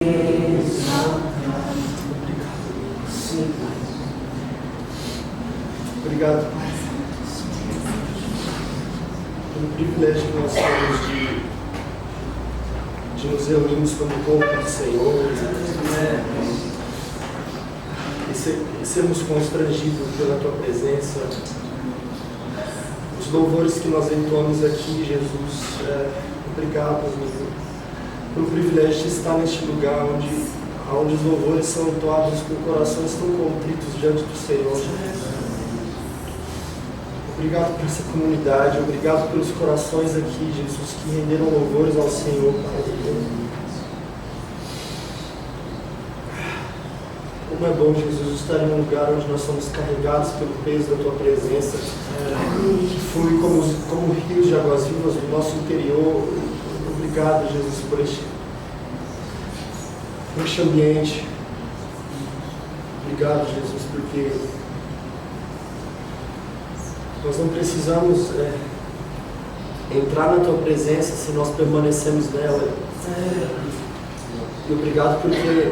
Obrigado, Pai, pelo privilégio que nós temos de nos reunirmos como corpo do Senhor e sermos constrangidos pela Tua presença. Os louvores que nós entoamos aqui, Jesus, obrigado pelo privilégio de estar neste lugar onde os louvores são entoados com corações tão contritos diante do Senhor. Obrigado por essa comunidade, obrigado pelos corações aqui, Jesus, que renderam louvores ao Senhor, Pai. Como é bom, Jesus, estar em um lugar onde nós somos carregados pelo peso da Tua presença, que flui como rios de águas vivas do nosso interior. Obrigado, Jesus, por este ambiente. Obrigado, Jesus, porque nós não precisamos entrar na Tua presença se nós permanecemos nela. E obrigado porque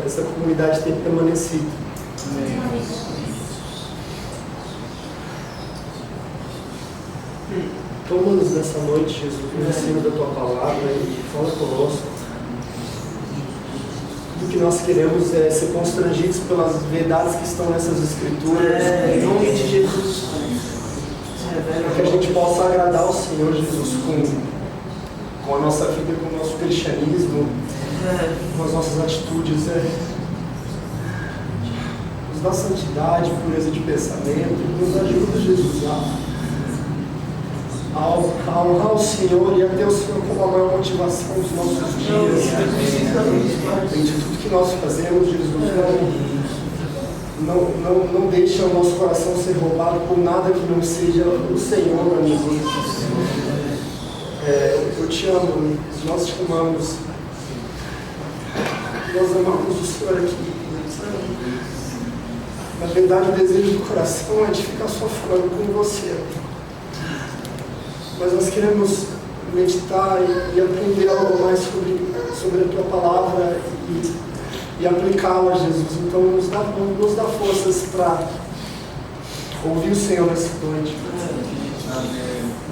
essa comunidade tem permanecido. Toma-nos nessa noite, Jesus, no ensino da Tua palavra e fala conosco. Tudo que nós queremos é ser constrangidos pelas verdades que estão nessas Escrituras, em nome de Jesus. Para que a gente possa agradar ao Senhor Jesus com a nossa vida, com o nosso cristianismo, com as nossas atitudes. Nos dá santidade, pureza de pensamento, nos ajuda, Jesus, a honrar o Senhor e a ter o Senhor como a maior motivação dos nossos dias. De tudo que nós fazemos, Jesus, não deixa o nosso coração ser roubado por nada que não seja o Senhor, amigo. Eu te amo, nós te amamos. Nós amamos o Senhor aqui. Na verdade, o desejo do coração é de ficar só falando com você. Mas nós queremos meditar e aprender algo mais sobre a Tua palavra e aplicá-la, Jesus. Então, nos dá forças para ouvir o Senhor nessa noite.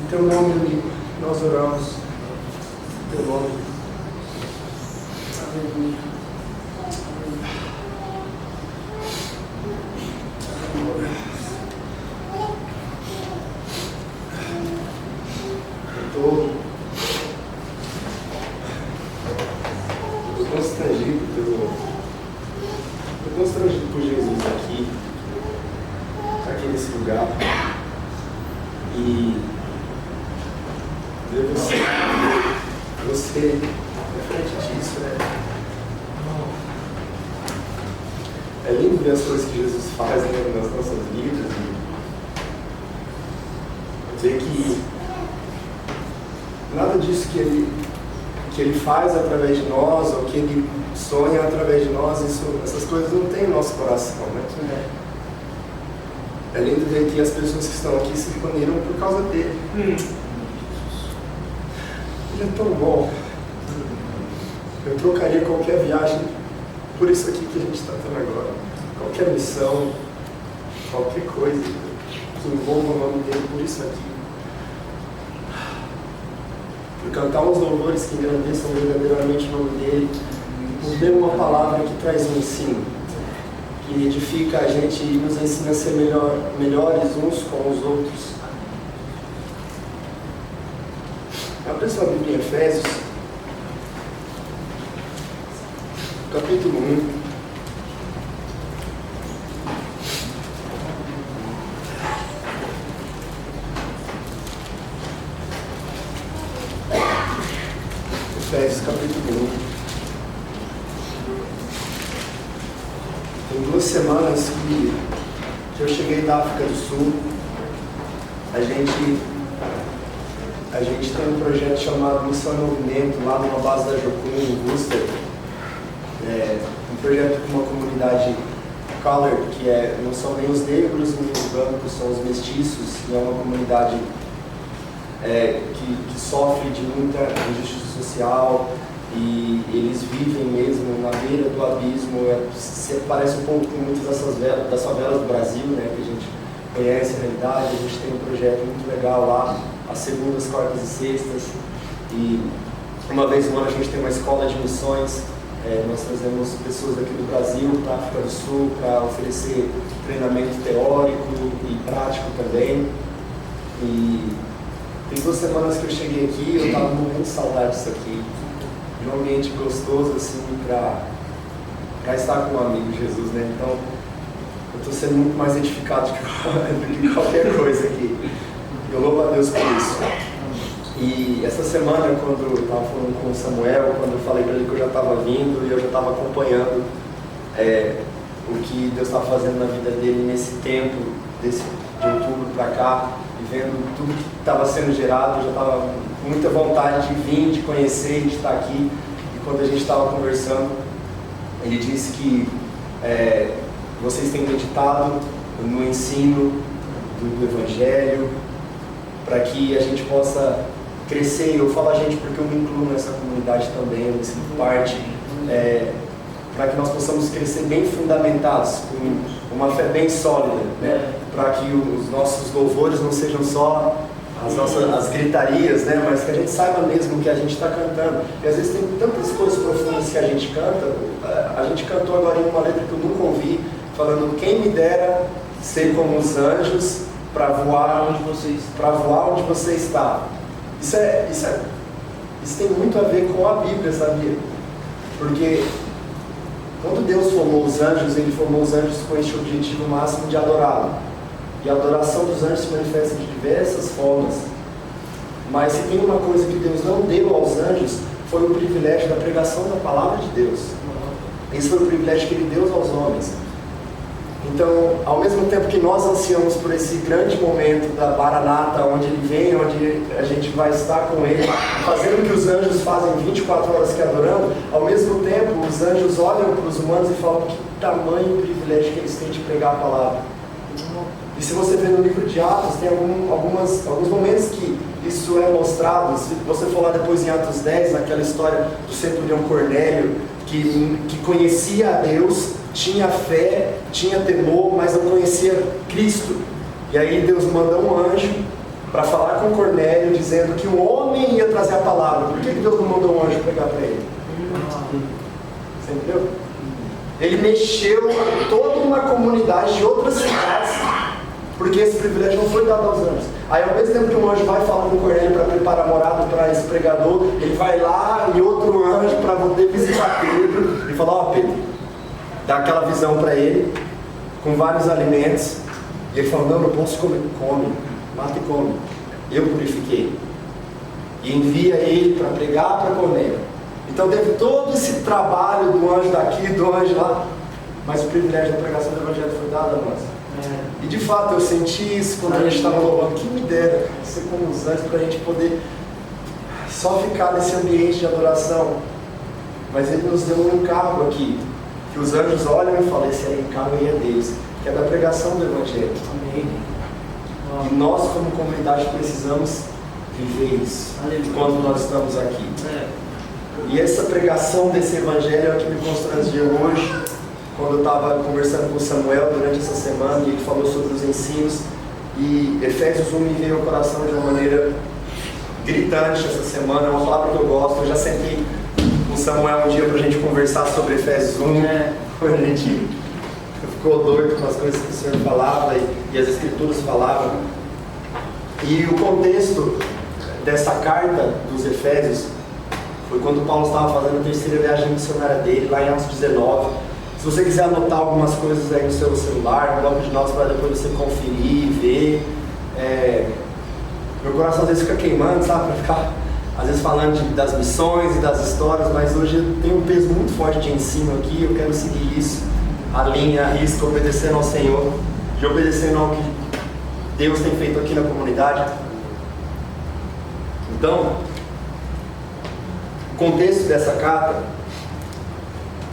Em Teu nome, amigo, nós oramos. Em Teu nome. Aleluia. Estou constrangido por Jesus aqui nesse lugar, e ver você na frente disso, é lindo ver as coisas que Jesus faz nas nossas vidas, e ver que nada disso que ele faz através de nós, ou que Ele sonha através de nós, essas coisas não tem no nosso coração, né? É lindo ver que as pessoas que estão aqui se reuniram por causa dele. Ele é tão bom. Eu trocaria qualquer viagem por isso aqui que a gente está tendo agora. Qualquer missão, qualquer coisa que envolva o nome dele por isso aqui. Por cantar uns louvores que engrandeçam verdadeiramente o nome dele, por ler uma palavra que traz um ensino, que edifica a gente e nos ensina a ser melhores uns com os outros. Abra sua Bíblia em Efésios, capítulo 1. Efésios capítulo 1. Tem 2 semanas que eu cheguei da África do Sul. A gente tem um projeto chamado Missão Movimento, lá numa base da Jocum, em Worcester. Um projeto com uma comunidade colored, que não são nem os negros nem os brancos, são os mestiços, e é uma comunidade que sofre de muita injustiça social, e eles vivem mesmo na beira do abismo. Se parece um pouco com muitas das favelas do Brasil, né, que a gente conhece a realidade. A gente tem um projeto muito legal lá, às segundas, quartas e sextas, e uma vez no ano a gente tem uma escola de missões. Nós trazemos pessoas daqui do Brasil para a África do Sul para oferecer treinamento teórico e prático também. E tem 2 semanas que eu cheguei aqui e eu estava morrendo de saudade disso aqui, de um ambiente gostoso assim para estar com um amigo Jesus, né? Então eu estou sendo muito mais edificado do que qualquer coisa aqui. Eu louvo a Deus por isso. E essa semana, quando eu estava falando com o Samuel, quando eu falei para ele que eu já estava vindo e eu já estava acompanhando o que Deus estava fazendo na vida dele nesse tempo, de outubro para cá, e vendo tudo que estava sendo gerado, eu já estava com muita vontade de vir, de conhecer, de estar aqui. E quando a gente estava conversando, ele disse que vocês têm meditado no ensino do Evangelho, para que a gente possa crescer. Eu falo a gente porque eu me incluo nessa comunidade também, eu me sinto parte, para que nós possamos crescer bem fundamentados, com uma fé bem sólida, né? Para que os nossos louvores não sejam só as gritarias, né? Mas que a gente saiba mesmo o que a gente está cantando. E às vezes tem tantas coisas profundas que a gente canta. A gente cantou agora em uma letra que eu nunca ouvi, falando: quem me dera ser como os anjos para voar onde você está. Isso tem muito a ver com a Bíblia, sabia? Porque quando Deus formou os anjos, Ele formou os anjos com esse objetivo máximo de adorá-lo. E a adoração dos anjos se manifesta de diversas formas. Mas se tem uma coisa que Deus não deu aos anjos, foi o privilégio da pregação da palavra de Deus. Esse foi o privilégio que Ele deu aos homens. Então, ao mesmo tempo que nós ansiamos por esse grande momento da Maranata, onde Ele vem, onde a gente vai estar com Ele, fazendo o que os anjos fazem 24 horas que adorando, ao mesmo tempo os anjos olham para os humanos e falam: que tamanho privilégio que eles têm de pregar a palavra. E se você vê no livro de Atos, tem alguns momentos que isso é mostrado. Se você for lá depois em Atos 10, naquela história do centurião Cornélio, que conhecia a Deus, tinha fé, tinha temor, mas não conhecia Cristo. E aí Deus manda um anjo para falar com Cornélio, dizendo que um homem ia trazer a palavra. Por que Deus não mandou um anjo pregar para ele? Você entendeu? Ele mexeu toda uma comunidade de outras cidades, porque esse privilégio não foi dado aos anjos. Aí ao mesmo tempo que um anjo vai falar com Cornélio para preparar a morada para esse pregador, ele vai lá e outro anjo para poder visitar Pedro e falar: ó, Pedro, dá aquela visão para ele, com vários alimentos. E ele fala: não posso comer. Come, mata e come. Eu purifiquei. E envia ele para pregar para Cornélio. Então teve todo esse trabalho do anjo daqui, do anjo lá, mas o privilégio da pregação do Evangelho foi dado a nós. E de fato eu senti isso quando a gente estava louvando. Que me dera ser como os anjos, para a gente poder só ficar nesse ambiente de adoração. Mas Ele nos deu um encargo aqui, que os anjos olham e falam: esse encargo aí é deles, que é da pregação do Evangelho. Amém. E nós, como comunidade, precisamos viver isso quando nós estamos aqui. E essa pregação desse Evangelho é o que me constrangeu hoje, quando eu estava conversando com o Samuel durante essa semana, e ele falou sobre os ensinos. E Efésios 1 me veio ao coração de uma maneira gritante essa semana. É uma palavra que eu gosto. Eu já sentei com o Samuel um dia para a gente conversar sobre Efésios 1. A gente ficou doido com as coisas que o Senhor falava e as Escrituras falavam. E o contexto dessa carta dos Efésios foi quando Paulo estava fazendo a terceira viagem missionária dele, lá em Atos 19. Se você quiser anotar algumas coisas aí no seu celular, no bloco de notas, para depois você conferir, ver. Meu coração às vezes fica queimando, sabe? Para ficar, às vezes, falando das missões e das histórias, mas hoje eu tenho um peso muito forte de ensino aqui. Eu quero seguir isso, a linha, a risca, obedecendo ao Senhor, de obedecendo ao que Deus tem feito aqui na comunidade. Então, o contexto dessa carta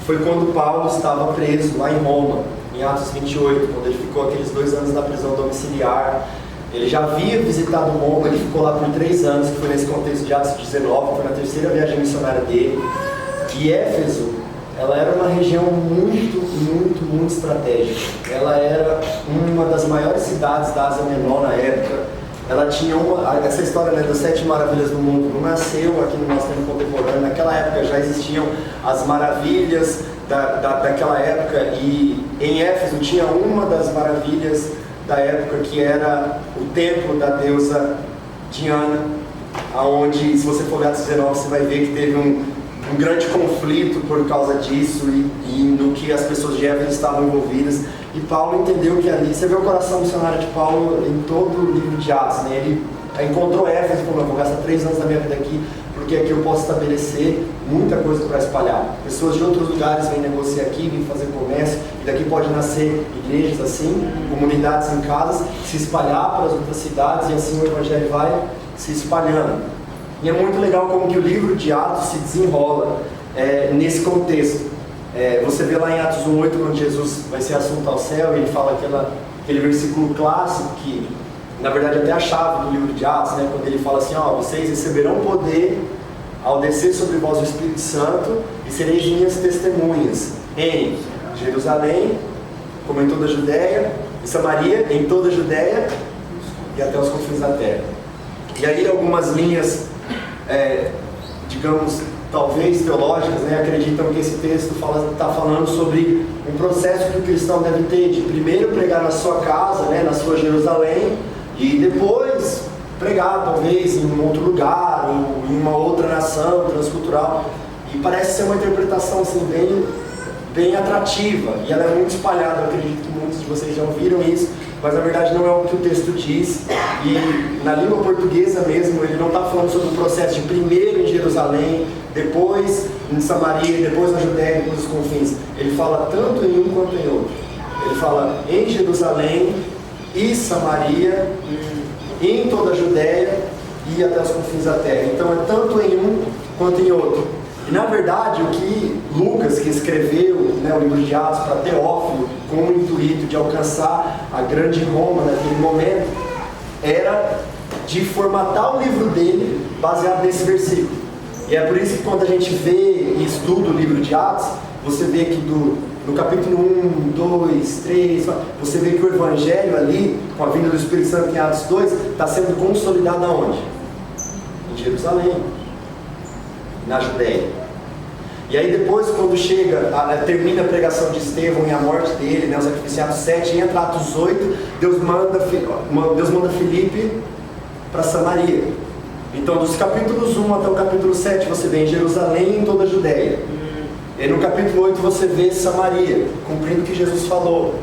foi quando Paulo estava preso lá em Roma, em Atos 28, quando ele ficou aqueles 2 anos na prisão domiciliar. Ele já havia visitado Roma, ele ficou lá por 3 anos, que foi nesse contexto de Atos 19, foi na terceira viagem missionária dele. que Éfeso, ela era uma região muito estratégica. Ela era uma das maiores cidades da Ásia Menor na época. Ela tinha essa história, né, das 7 maravilhas do mundo não nasceu aqui no nosso tempo contemporâneo. Naquela época já existiam as maravilhas daquela época, e em Éfeso tinha uma das maravilhas da época, que era o templo da deusa Diana, aonde, se você for ver Atos 19, você vai ver que teve um grande conflito por causa disso, e no que as pessoas de Éfeso estavam envolvidas. E Paulo entendeu que ali, você vê o coração missionário de Paulo em todo o livro de Atos, né? Ele encontrou Éfeso e falou: vou gastar 3 anos da minha vida aqui, porque aqui eu posso estabelecer muita coisa para espalhar. Pessoas de outros lugares vêm negociar aqui, vêm fazer comércio, e daqui pode nascer igrejas assim, comunidades em casas, se espalhar para as outras cidades, e assim o evangelho vai se espalhando. E é muito legal como que o livro de Atos se desenrola nesse contexto. Você vê lá em Atos 1:8, quando Jesus vai ser assunto ao céu, e ele fala aquele versículo clássico, que na verdade até a chave do livro de Atos, né? Quando ele fala assim: vocês receberão poder ao descer sobre vós o Espírito Santo, e sereis minhas testemunhas em Jerusalém, como em toda a Judéia, em Samaria, em toda a Judéia e até os confins da terra. E aí algumas linhas, digamos, talvez teológicas, né, acreditam que esse texto está falando sobre um processo que o cristão deve ter, de primeiro pregar na sua casa, né, na sua Jerusalém, e depois pregar talvez em um outro lugar, ou em uma outra nação transcultural. E parece ser uma interpretação assim, bem atrativa, e ela é muito espalhada. Eu acredito que muitos de vocês já ouviram isso, mas na verdade não é o que o texto diz. E na língua portuguesa mesmo, ele não está falando sobre o processo de primeiro em Jerusalém, depois em Samaria, depois na Judéia, depois nos confins. Ele fala tanto em um quanto em outro. Ele fala em Jerusalém e Samaria, em toda a Judéia e até os confins da terra. Então é tanto em um quanto em outro. E na verdade o que Lucas, que escreveu, né, o livro de Atos para Teófilo, com o intuito de alcançar a grande Roma naquele momento, era de formatar o livro dele baseado nesse versículo. E é por isso que quando a gente vê e estuda o livro de Atos, você vê que no capítulo 1, 2, 3, você vê que o evangelho ali, com a vinda do Espírito Santo em Atos 2, está sendo consolidado aonde? Em Jerusalém, na Judéia. E aí depois, quando termina a pregação de Estevão e a morte dele, né, o sacrifício em Atos 7, entra Atos 8, Deus manda Filipe para Samaria. Então dos capítulos 1 até o capítulo 7 você vê em Jerusalém e em toda a Judéia. E aí no capítulo 8 você vê Samaria, cumprindo o que Jesus falou.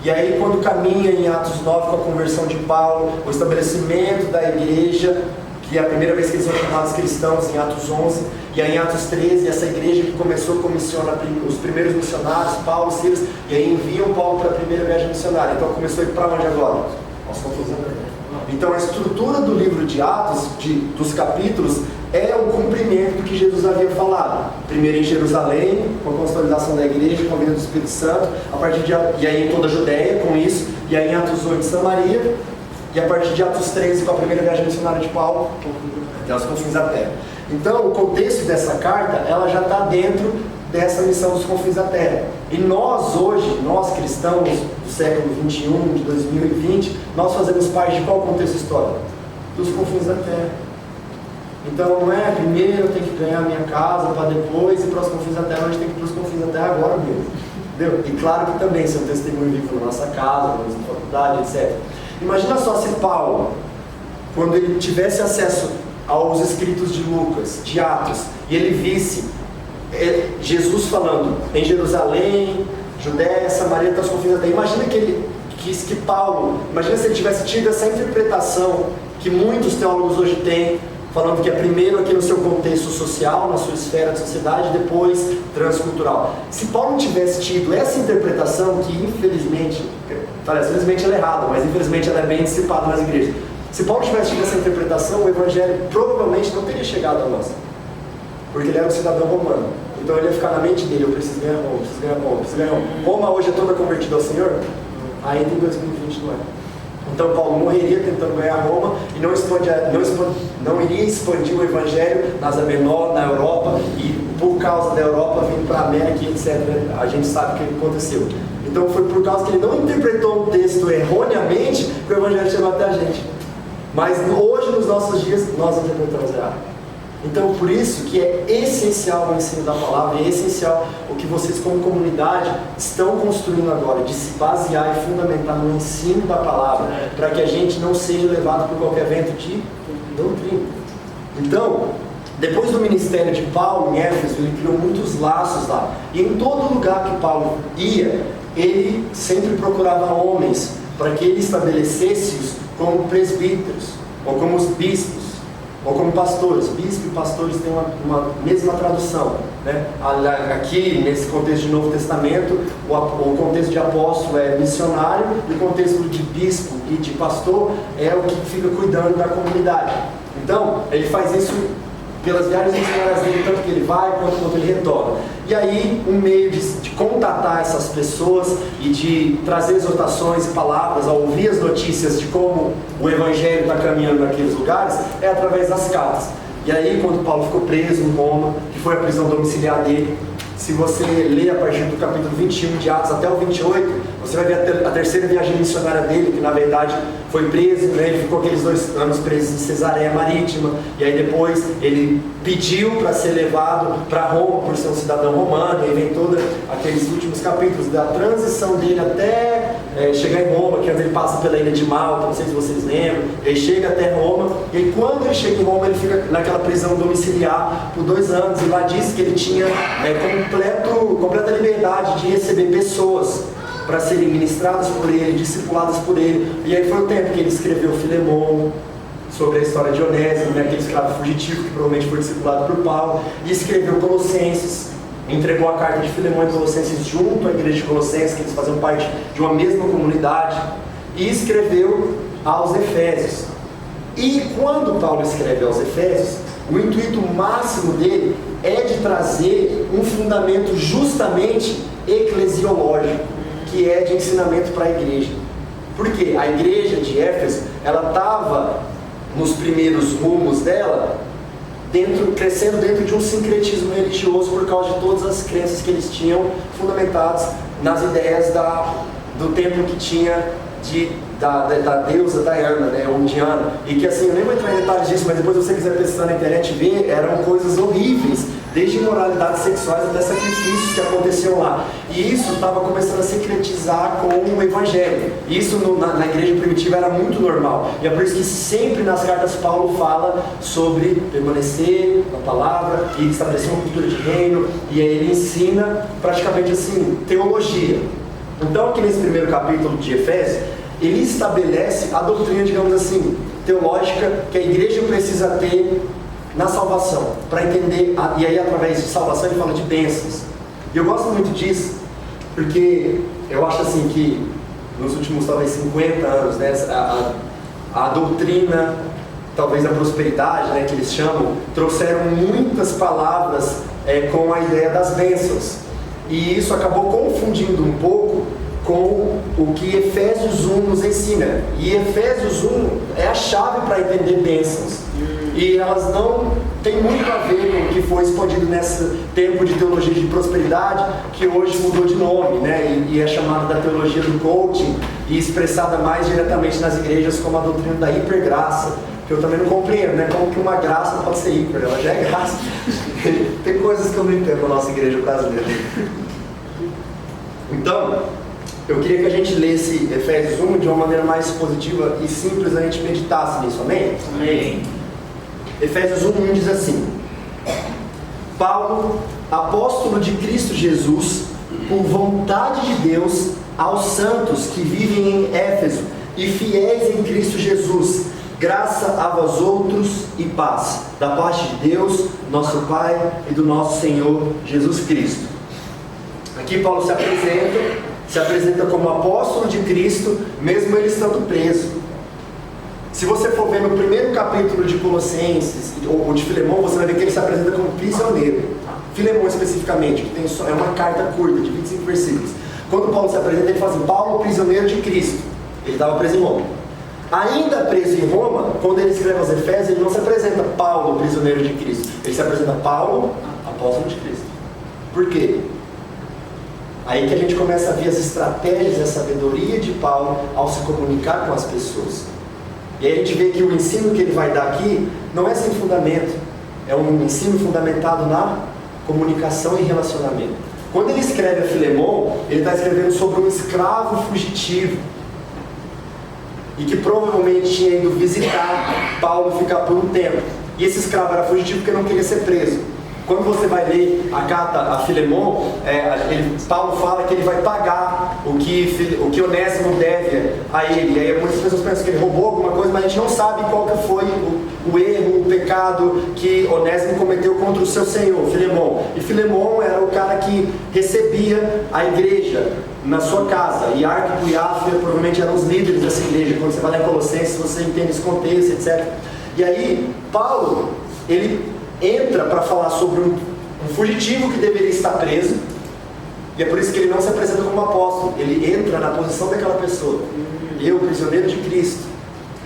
E aí quando caminha em Atos 9 com a conversão de Paulo, o estabelecimento da igreja, que é a primeira vez que eles são chamados cristãos, em Atos 11, e aí em Atos 13, essa igreja que começou comissiona os primeiros missionários, Paulo, Silas, e aí enviam Paulo para a primeira viagem missionária. Então começou a ir para onde agora? Nós estamos fazendo. Então a estrutura do livro de Atos, dos capítulos, é o cumprimento do que Jesus havia falado. Primeiro em Jerusalém, com a consolidação da igreja, com a vinda do Espírito Santo, e aí em toda a Judéia com isso, e aí em Atos 8 Samaria, e a partir de Atos 13 com a primeira viagem missionária de Paulo, até os confins da terra. Então o contexto dessa carta, ela já está dentro dessa missão dos confins da terra. E nós hoje, nós cristãos do século 21, de 2020, nós fazemos parte de qual contexto histórico? Dos confins da terra. Então não é primeiro eu tenho que ganhar minha casa para depois ir para os confins da terra, a gente tem que ir para os confins da terra agora mesmo. Entendeu? E claro que também ser um testemunho vivo na nossa casa, na nossa faculdade, etc. Imagina só se Paulo, quando ele tivesse acesso aos escritos de Lucas, de Atos, e ele visse Jesus falando em Jerusalém, Judéia, Samaria, até os confins da terra. Imagina imagina se ele tivesse tido essa interpretação que muitos teólogos hoje têm, falando que é primeiro aqui no seu contexto social, na sua esfera de sociedade, depois transcultural. Se Paulo não tivesse tido essa interpretação, que infelizmente ela é errada, mas infelizmente ela é bem dissipada nas igrejas. Se Paulo tivesse tido essa interpretação, o evangelho provavelmente não teria chegado a nós, porque ele era um cidadão romano. Então ele ia ficar na mente dele: eu preciso ganhar Roma, preciso ganhar Roma, preciso ganhar Roma. Roma hoje é toda convertida ao Senhor? Ainda em 2020 não é. Então Paulo morreria tentando ganhar Roma e não iria expandir o Evangelho na Ásia Menor, na Europa, e por causa da Europa vindo para a América, etc. A gente sabe o que aconteceu. Então foi por causa que ele não interpretou o texto erroneamente que o Evangelho chegou até a gente. Mas hoje, nos nossos dias, nós interpretamos errado. Então, por isso que é essencial o ensino da palavra, é essencial o que vocês como comunidade estão construindo agora, de se basear e fundamentar no ensino da palavra, para que a gente não seja levado por qualquer vento de doutrina. Então, depois do ministério de Paulo em Éfeso, ele criou muitos laços lá. E em todo lugar que Paulo ia, ele sempre procurava homens para que ele estabelecesse-os como presbíteros, ou como os bispos, ou como pastores. Bispo e pastores têm uma mesma tradução, né? Aqui, nesse contexto de Novo Testamento, o contexto de apóstolo é missionário, e o contexto de bispo e de pastor é o que fica cuidando da comunidade. Então, ele faz isso pelas viagens missionárias dele, tanto que ele vai quanto ele retorna. E aí, um meio de contatar essas pessoas e de trazer exortações e palavras, ao ouvir as notícias de como o Evangelho está caminhando naqueles lugares, é através das cartas. E aí, quando Paulo ficou preso em Roma, que foi a prisão domiciliar dele, se você ler a partir do capítulo 21 de Atos até o 28, você vai ver a terceira viagem missionária dele, que na verdade foi preso, né? Ele ficou aqueles 2 anos preso em Cesareia Marítima, e aí depois ele pediu para ser levado para Roma por ser um cidadão romano, e aí vem todos aqueles últimos capítulos da transição dele até chegar em Roma, que antes ele passa pela ilha de Malta, não sei se vocês lembram, ele chega até Roma, e aí, quando ele chega em Roma ele fica naquela prisão domiciliar por 2 anos, e lá diz que ele tinha completa liberdade de receber pessoas para serem ministradas por ele, discipuladas por ele. E aí foi o tempo que ele escreveu Filemão, sobre a história de Onésimo, né, aquele escravo fugitivo que provavelmente foi discipulado por Paulo, e escreveu Colossenses, entregou a carta de Filemão e Colossenses junto à igreja de Colossenses, que eles faziam parte de uma mesma comunidade, e escreveu aos Efésios. E quando Paulo escreve aos Efésios, o intuito máximo dele é de trazer um fundamento justamente eclesiológico, que é de ensinamento para a igreja. Porque a igreja de Éfeso, ela estava nos primeiros rumos dela, crescendo dentro de um sincretismo religioso por causa de todas as crenças que eles tinham fundamentadas nas ideias do templo que tinha da deusa Diana, né, ou Diana, e que assim, eu nem vou entrar em detalhes disso, mas depois se você quiser pesquisar na internet e ver, eram coisas horríveis, desde imoralidades sexuais até sacrifícios que aconteciam lá, e isso estava começando a sincretizar com o Evangelho. Isso na igreja primitiva era muito normal, e é por isso que sempre nas cartas Paulo fala sobre permanecer na palavra e estabelecer uma cultura de reino, e aí ele ensina praticamente assim, teologia. Então aqui nesse primeiro capítulo de Efésios, ele estabelece a doutrina, digamos assim, teológica que a igreja precisa ter na salvação, para entender, e aí através de salvação ele fala de bênçãos. E eu gosto muito disso, porque eu acho assim que nos últimos talvez 50 anos, né, a doutrina, talvez a prosperidade, né, que eles chamam, trouxeram muitas palavras com a ideia das bênçãos. E isso acabou confundindo um pouco com o que Efésios 1 nos ensina. E Efésios 1 é a chave para entender bênçãos. E elas não têm muito a ver com o que foi expandido nesse tempo de teologia de prosperidade, que hoje mudou de nome, né? E é chamada da teologia do coaching, e expressada mais diretamente nas igrejas como a doutrina da hipergraça, que eu também não compreendo, né? Como que uma graça pode ser hiper? Ela já é graça. Tem coisas que eu não entendo na nossa igreja brasileira. Então, eu queria que a gente lesse Efésios 1 de uma maneira mais positiva e simples, a gente meditasse nisso, amém? Amém. Efésios 1 diz assim: Paulo, apóstolo de Cristo Jesus, por vontade de Deus, aos santos que vivem em Éfeso e fiéis em Cristo Jesus, graça a vós outros e paz, da parte de Deus, nosso Pai, e do nosso Senhor Jesus Cristo. Aqui Paulo se apresenta como apóstolo de Cristo, mesmo ele estando preso. Se você for ver no primeiro capítulo de Colossenses, ou de Filemão, você vai ver que ele se apresenta como prisioneiro. Filemão especificamente, que é uma carta curta, de 25 versículos. Quando Paulo se apresenta, ele fala assim: Paulo, prisioneiro de Cristo. Ele estava preso em Roma. ainda preso em Roma, quando ele escreve aos Efésios, ele não se apresenta Paulo, prisioneiro de Cristo. Ele se apresenta Paulo, apóstolo de Cristo. Por quê? Aí que a gente começa a ver as estratégias e a sabedoria de Paulo ao se comunicar com as pessoas. E aí a gente vê que o ensino que ele vai dar aqui não é sem fundamento. É um ensino fundamentado na comunicação e relacionamento. Quando ele escreve a Filemon, ele está escrevendo sobre um escravo fugitivo. E que provavelmente tinha ido visitar Paulo, ficar por um tempo. E esse escravo era fugitivo porque não queria ser preso. Quando você vai ler a carta a Filemon, Paulo fala que ele vai pagar o que Onésimo deve a ele. E aí muitas pessoas pensam que ele roubou alguma coisa, mas a gente não sabe qual que foi o erro, o pecado que Onésimo cometeu contra o seu senhor, Filemon. E Filemon era o cara que recebia a igreja na sua casa. E Arquipo e Áfia provavelmente eram os líderes dessa igreja. Quando você vai lá em Colossenses, você entende esse contexto, etc. E aí, Paulo, ele entra para falar sobre um fugitivo que deveria estar preso, e é por isso que ele não se apresenta como apóstolo. Ele entra na posição daquela pessoa. Eu, prisioneiro de Cristo,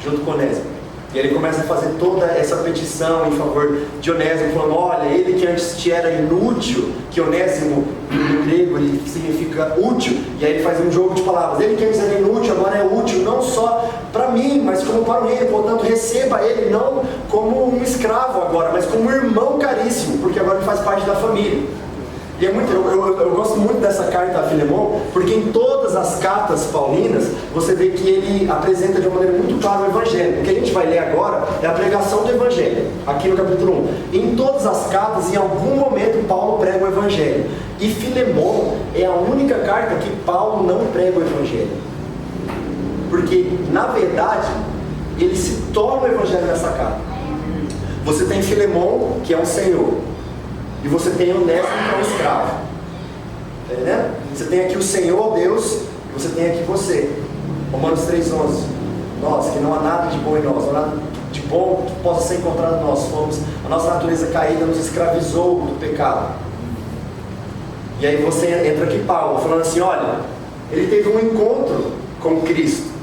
junto com Onésimo. E ele começa a fazer toda essa petição em favor de Onésimo, falando: olha, ele que antes te era inútil, que Onésimo no grego ele significa útil, e aí ele faz um jogo de palavras. Ele que antes era inútil, agora é útil, não só para mim, mas como para o reino. Portanto, receba ele não como um escravo agora, mas como um irmão caríssimo, porque agora ele faz parte da família. E é muito, eu gosto muito dessa carta a Filemon, porque em todas as cartas paulinas, você vê que ele apresenta de uma maneira muito clara o Evangelho. O que a gente vai ler agora é a pregação do Evangelho, aqui no capítulo 1. Em todas as cartas, em algum momento, Paulo prega o Evangelho. E Filemon é a única carta que Paulo não prega o Evangelho. Porque, na verdade, ele se torna o Evangelho nessa carta. Você tem Filemon, que é um senhor. E você tem Onésimo, que é um escravo. Tá entendendo? Você tem aqui o Senhor Deus, e você tem aqui você. Romanos 3,11. Nós, que não há nada de bom em nós, não há nada de bom que possa ser encontrado em nós. A nossa natureza caída nos escravizou do pecado. E aí você entra aqui, Paulo, falando assim: olha, ele teve um encontro com Cristo.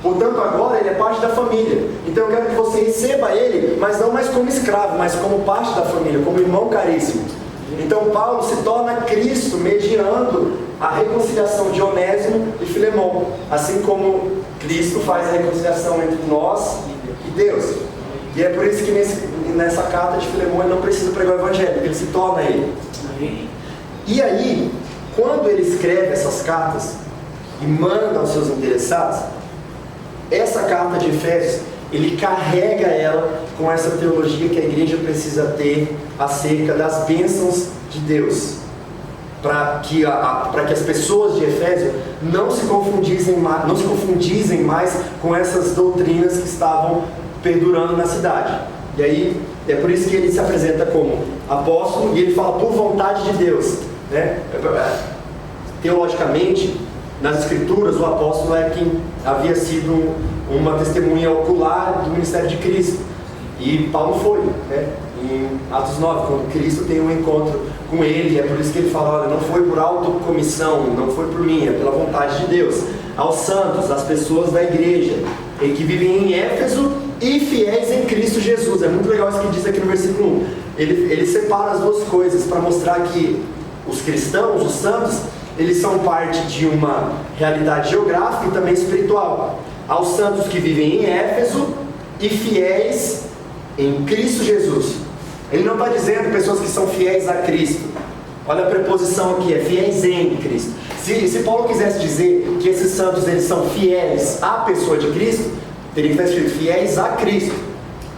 Portanto, agora ele é parte da família. Então eu quero que você receba ele, mas não mais como escravo, mas como parte da família, como irmão caríssimo. Então Paulo se torna Cristo, mediando a reconciliação de Onésimo e Filemon, assim como Cristo faz a reconciliação entre nós e Deus. E é por isso que nessa carta de Filemon ele não precisa pregar o Evangelho, porque ele se torna ele. E aí, quando ele escreve essas cartas e manda aos seus interessados, essa carta de Efésios, ele carrega ela com essa teologia que a igreja precisa ter acerca das bênçãos de Deus, para que as pessoas de Efésio não se confundissem mais com essas doutrinas que estavam perdurando na cidade. E aí é por isso que ele se apresenta como apóstolo, e ele fala por vontade de Deus, né? Teologicamente, nas escrituras, o apóstolo é quem havia sido uma testemunha ocular do ministério de Cristo. E Paulo foi, né? Em Atos 9, quando Cristo tem um encontro com ele, é por isso que ele fala: olha, não foi por autocomissão, não foi por mim, é pela vontade de Deus. Aos santos, às pessoas da igreja, e que vivem em Éfeso e fiéis em Cristo Jesus. É muito legal isso que diz aqui no versículo 1. Ele separa as duas coisas para mostrar que os cristãos, os santos, eles são parte de uma realidade geográfica e também espiritual. Aos santos que vivem em Éfeso e fiéis em Cristo Jesus. Ele não está dizendo pessoas que são fiéis a Cristo. Olha a preposição aqui, é fiéis em Cristo. Se Paulo quisesse dizer que esses santos eles são fiéis à pessoa de Cristo, teria que estar escrito fiéis a Cristo.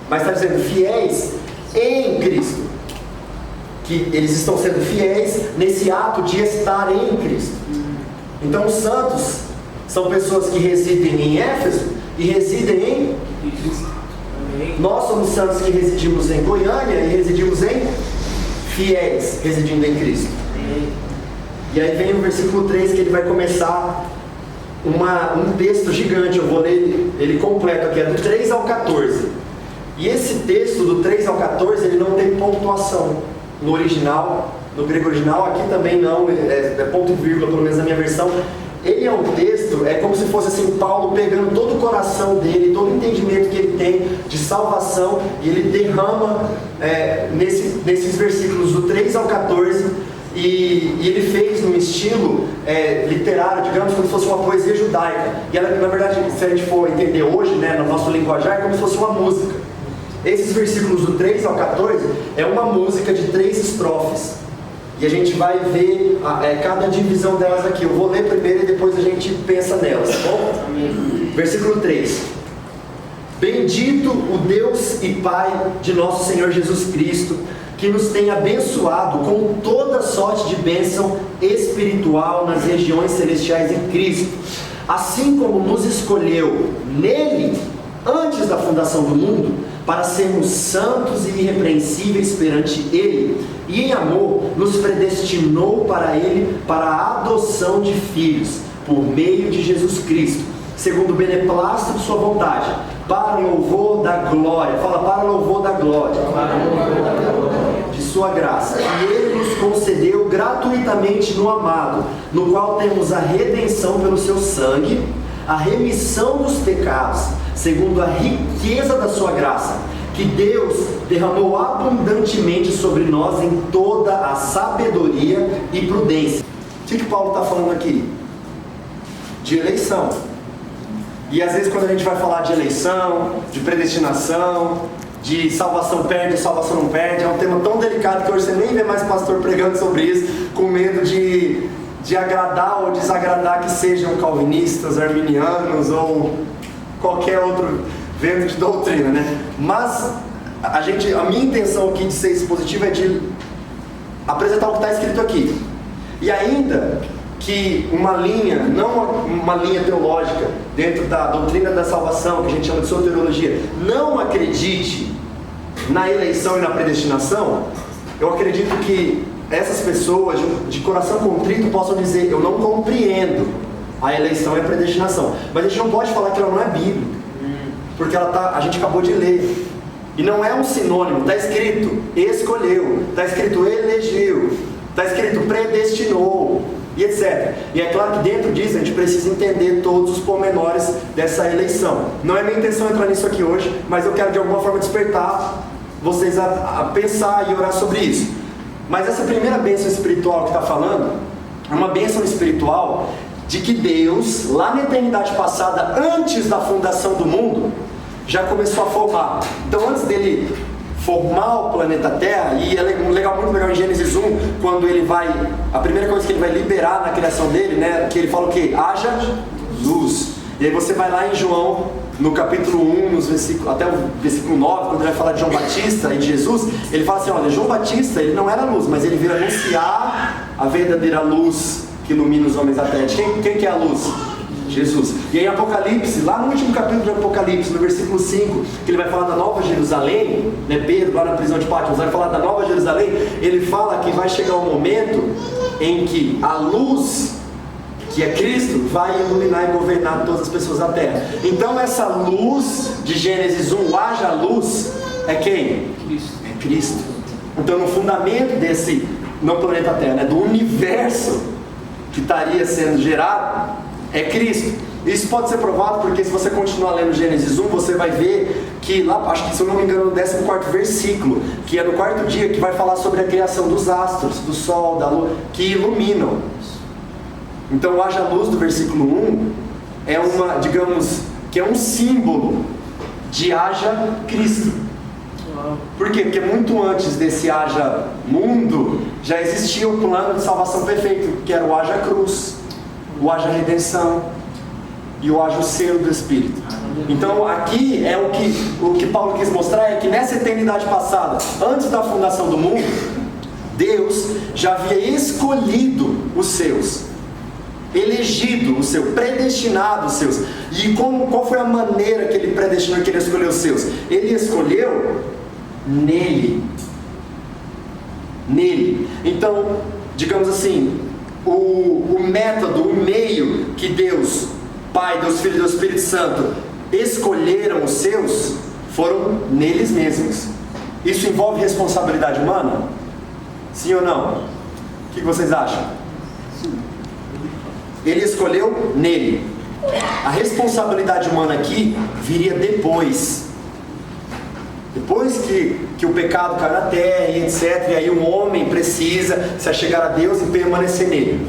Mas está dizendo fiéis em Cristo, que eles estão sendo fiéis nesse ato de estar em Cristo. Então os santos são pessoas que residem em Éfeso e residem em Cristo. Nós somos santos que residimos em Goiânia e residimos em fiéis, residindo em Cristo. E aí vem o versículo 3, que ele vai começar um texto gigante. Eu vou ler ele completo aqui, é do 3 ao 14. E esse texto do 3 ao 14, ele não tem pontuação no original, no grego original. Aqui também não, é ponto e vírgula, pelo menos na minha versão. ele é um texto, é como se fosse assim, Paulo pegando todo o coração dele, todo o entendimento que ele tem de salvação, e ele derrama nesses versículos do 3 ao 14, e ele fez num estilo literário, digamos, como se fosse uma poesia judaica. E ela, na verdade, se a gente for entender hoje, né, no nosso linguajar, é como se fosse uma música. Esses versículos do 3 ao 14 é uma música de 3 estrofes. E a gente vai ver cada divisão delas aqui. Eu vou ler primeiro e depois a gente pensa nelas, tá bom? Amém. Versículo 3. Bendito o Deus e Pai de nosso Senhor Jesus Cristo, que nos tem abençoado com toda sorte de bênção espiritual nas regiões celestiais em Cristo, assim como nos escolheu nele, antes da fundação do mundo, para sermos santos e irrepreensíveis perante Ele, e em amor nos predestinou para Ele, para a adoção de filhos, por meio de Jesus Cristo, segundo o beneplácito de sua vontade, para o louvor da glória, fala, para o louvor da glória, de sua graça, que Ele nos concedeu gratuitamente no amado, no qual temos a redenção pelo seu sangue, a remissão dos pecados, segundo a riqueza da sua graça, que Deus derramou abundantemente sobre nós em toda a sabedoria e prudência. O que Paulo está falando aqui? De eleição. E às vezes quando a gente vai falar de eleição, de predestinação, de salvação perde, salvação não perde, é um tema tão delicado que hoje você nem vê mais pastor pregando sobre isso, com medo de agradar ou desagradar que sejam calvinistas, arminianos ou qualquer outro vento de doutrina, né? Mas a minha intenção aqui de ser expositivo é de apresentar o que está escrito aqui. E ainda que uma linha, não uma linha teológica dentro da doutrina da salvação, que a gente chama de soteriologia, não acredite na eleição e na predestinação, eu acredito que essas pessoas de coração contrito possam dizer: eu não compreendo a eleição e a predestinação, mas a gente não pode falar que ela não é bíblica, porque a gente acabou de ler, e não é um sinônimo. Está escrito escolheu, está escrito elegeu, está escrito predestinou, e etc. E é claro que dentro disso a gente precisa entender todos os pormenores dessa eleição. Não é minha intenção entrar nisso aqui hoje, mas eu quero de alguma forma despertar vocês a pensar e orar sobre isso. Mas essa primeira bênção espiritual que está falando é uma bênção espiritual de que Deus, lá na eternidade passada, antes da fundação do mundo, já começou a formar. Então, antes dele formar o planeta Terra, e é muito legal em Gênesis 1, quando ele vai, a primeira coisa que ele vai liberar na criação dele, né, que ele fala o quê? Haja luz. E aí você vai lá em João, no capítulo 1, até o versículo 9, quando ele vai falar de João Batista e de Jesus, ele fala assim: olha, João Batista, ele não era luz, mas ele veio anunciar a verdadeira luz que ilumina os homens da terra. Quem que é a luz? Jesus. E aí em Apocalipse, lá no último capítulo de Apocalipse, no versículo 5, que ele vai falar da Nova Jerusalém, né, Pedro lá na prisão de Patmos vai falar da Nova Jerusalém, ele fala que vai chegar um momento em que a luz, que é Cristo, vai iluminar e governar todas as pessoas da terra. Então essa luz de Gênesis 1, haja luz, é quem? Cristo. É Cristo. Então no fundamento desse, não planeta Terra, né, do universo que estaria sendo gerado, é Cristo. Isso pode ser provado porque se você continuar lendo Gênesis 1, você vai ver que lá, acho que se eu não me engano, no 14º versículo, que é no 4º dia, que vai falar sobre a criação dos astros, do sol, da lua, que iluminam. Então, haja luz do versículo 1 é uma, digamos, que é um símbolo de haja Cristo. Por quê? Porque muito antes desse haja mundo, já existia o plano de salvação perfeito, que era o haja cruz, o haja redenção e o haja o selo do Espírito. Então aqui é o que Paulo quis mostrar, é que nessa eternidade passada, antes da fundação do mundo, Deus já havia escolhido os seus, elegido os seus, predestinado os seus. E qual foi a maneira que ele predestinou, que ele escolheu os seus? Ele escolheu nele. Então, digamos assim, o método, o meio que Deus, Pai, Deus Filho e Deus Espírito Santo escolheram os seus, foram neles mesmos. Isso envolve responsabilidade humana? Sim ou não? O que vocês acham? ele escolheu nele. A responsabilidade humana aqui viria depois. Depois que o pecado cai na terra e etc. E aí o homem precisa se achegar a Deus e permanecer nele.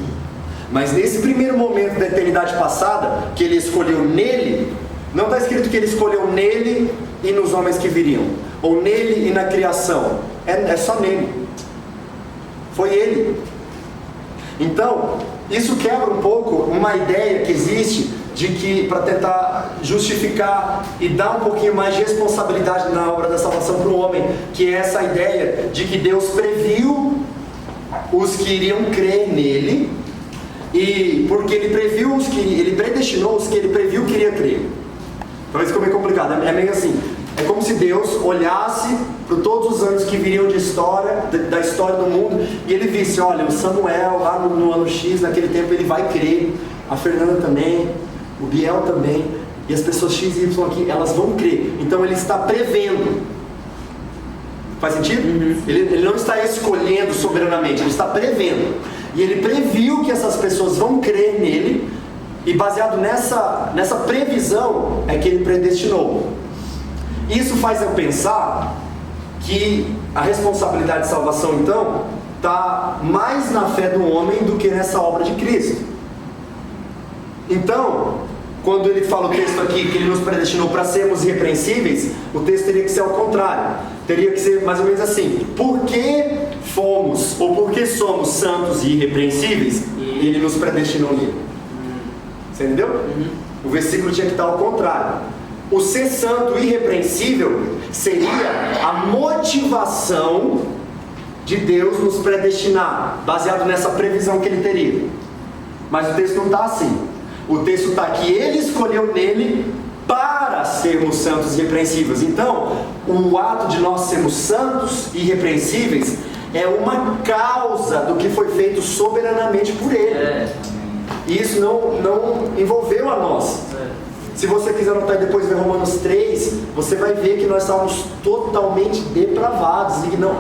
Mas nesse primeiro momento da eternidade passada, que ele escolheu nele, não está escrito que ele escolheu nele e nos homens que viriam, ou nele e na criação. É só nele. Foi ele. Então, isso quebra um pouco uma ideia que existe de que, para tentar justificar e dar um pouquinho mais de responsabilidade na obra da salvação para o homem, que é essa ideia de que Deus previu os que iriam crer nele, e porque ele previu os que, ele predestinou os que ele previu que iria crer. Talvez ficou meio complicado, é meio assim, é como se Deus olhasse para todos os anos que viriam de história, da história do mundo, e ele visse, olha, o Samuel lá no ano X, naquele tempo ele vai crer, a Fernanda também, o Biel também, e as pessoas X e Y aqui, elas vão crer. Então ele está prevendo. Faz sentido? Ele não está escolhendo soberanamente, ele está prevendo. E ele previu que essas pessoas vão crer nele, e baseado nessa previsão é que ele predestinou. Isso faz eu pensar que a responsabilidade de salvação então está mais na fé do homem do que nessa obra de Cristo. Então, quando ele fala o texto aqui que ele nos predestinou para sermos irrepreensíveis, o texto teria que ser ao contrário. Teria que ser mais ou menos assim: por que fomos, ou por que somos santos e irrepreensíveis, ele nos predestinou nele. Você entendeu? O versículo tinha que estar ao contrário. O ser santo e irrepreensível seria a motivação de Deus nos predestinar, baseado nessa previsão que ele teria. Mas o texto não está assim. O texto está que ele escolheu nele para sermos santos e irrepreensíveis. Então, o ato de nós sermos santos e irrepreensíveis é uma causa do que foi feito soberanamente por ele. E isso não envolveu a nós. Se você quiser anotar e depois ver Romanos 3, você vai ver que nós estávamos totalmente depravados. E não,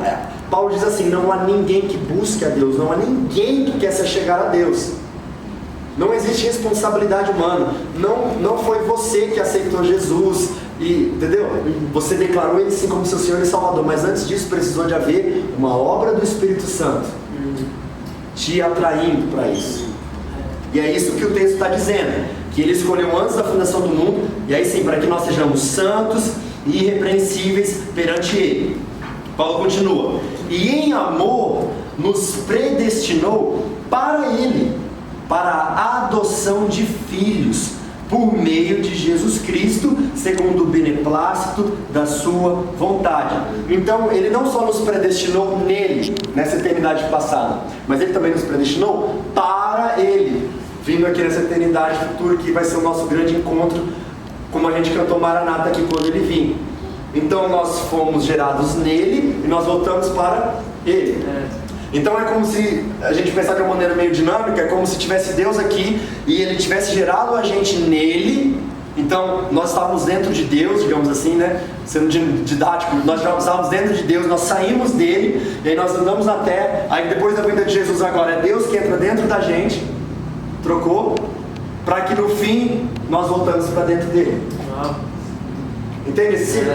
Paulo diz assim: não há ninguém que busque a Deus, não há ninguém que quer se achegar a Deus. Não existe responsabilidade humana. Não foi você que aceitou Jesus, entendeu? Você declarou ele sim como seu Senhor e Salvador, mas antes disso precisou de haver uma obra do Espírito Santo te atraindo para isso. E é isso que o texto está dizendo, que ele escolheu antes da fundação do mundo, e aí sim, para que nós sejamos santos e irrepreensíveis perante ele. Paulo continua: e em amor nos predestinou para ele, para a adoção de filhos, por meio de Jesus Cristo, segundo o beneplácito da sua vontade. Então, ele não só nos predestinou nele, nessa eternidade passada, mas ele também nos predestinou para ele, vindo aqui nessa eternidade futura, que vai ser o nosso grande encontro, como a gente cantou Maranata aqui quando ele vir. Então, nós fomos gerados nele e nós voltamos para ele. Então é como se a gente pensar de uma maneira meio dinâmica, é como se tivesse Deus aqui e ele tivesse gerado a gente nele. Então nós estávamos dentro de Deus, digamos assim, né? Sendo didático, nós já estávamos dentro de Deus, nós saímos dele, e aí nós andamos na terra. Aí depois da vinda de Jesus agora é Deus que entra dentro da gente, trocou, para que no fim nós voltamos para dentro dele. Entende esse ciclo?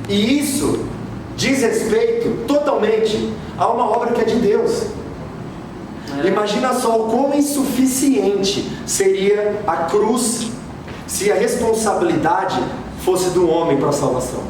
E isso diz respeito totalmente a uma obra que é de Deus. Imagina só o quão insuficiente seria a cruz se a responsabilidade fosse do homem para a salvação.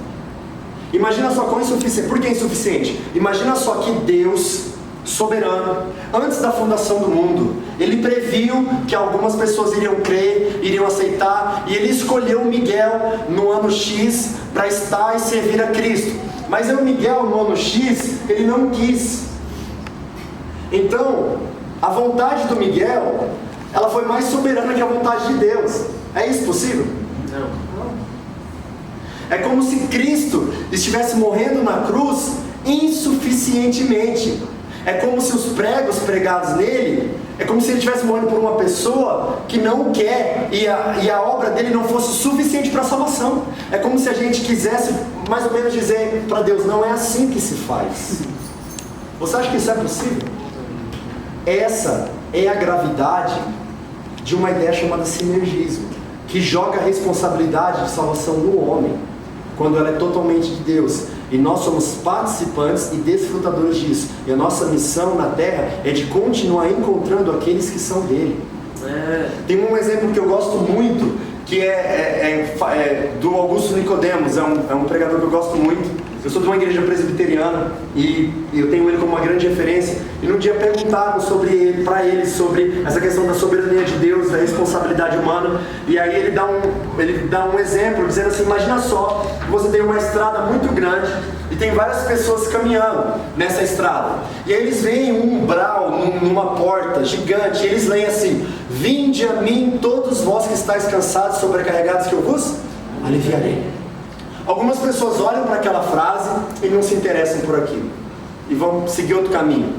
Imagina só quão insuficiente. Por que insuficiente? Imagina só que Deus, soberano, antes da fundação do mundo, ele previu que algumas pessoas iriam crer, iriam aceitar, e ele escolheu Miguel no ano X para estar e servir a Cristo. Mas o Miguel no ano X, ele não quis. Então, a vontade do Miguel, ela foi mais soberana que a vontade de Deus. É isso possível? Não. É como se Cristo estivesse morrendo na cruz insuficientemente. É como se os pregos pregados nele, é como se ele estivesse morrendo por uma pessoa que não quer, e a obra dele não fosse suficiente para a salvação. É como se a gente quisesse mais ou menos dizer para Deus: não é assim que se faz. Você acha que isso é possível? Essa é a gravidade de uma ideia chamada sinergismo, que joga a responsabilidade de salvação no homem, quando ela é totalmente de Deus. E nós somos participantes e desfrutadores disso. E a nossa missão na Terra é de continuar encontrando aqueles que são dele. Tem um exemplo que eu gosto muito, que é do Augusto Nicodemos, é um pregador que eu gosto muito. Eu sou de uma igreja presbiteriana e eu tenho ele como uma grande referência. E num dia perguntaram para ele sobre essa questão da soberania de Deus, da responsabilidade humana. E aí ele dá um exemplo dizendo assim: imagina só, você tem uma estrada muito grande e tem várias pessoas caminhando nessa estrada. E aí eles veem um umbral numa porta gigante e eles leem assim: vinde a mim todos vós que estáis cansados, sobrecarregados, que eu vos aliviarei. Algumas pessoas olham para aquela frase e não se interessam por aquilo e vão seguir outro caminho.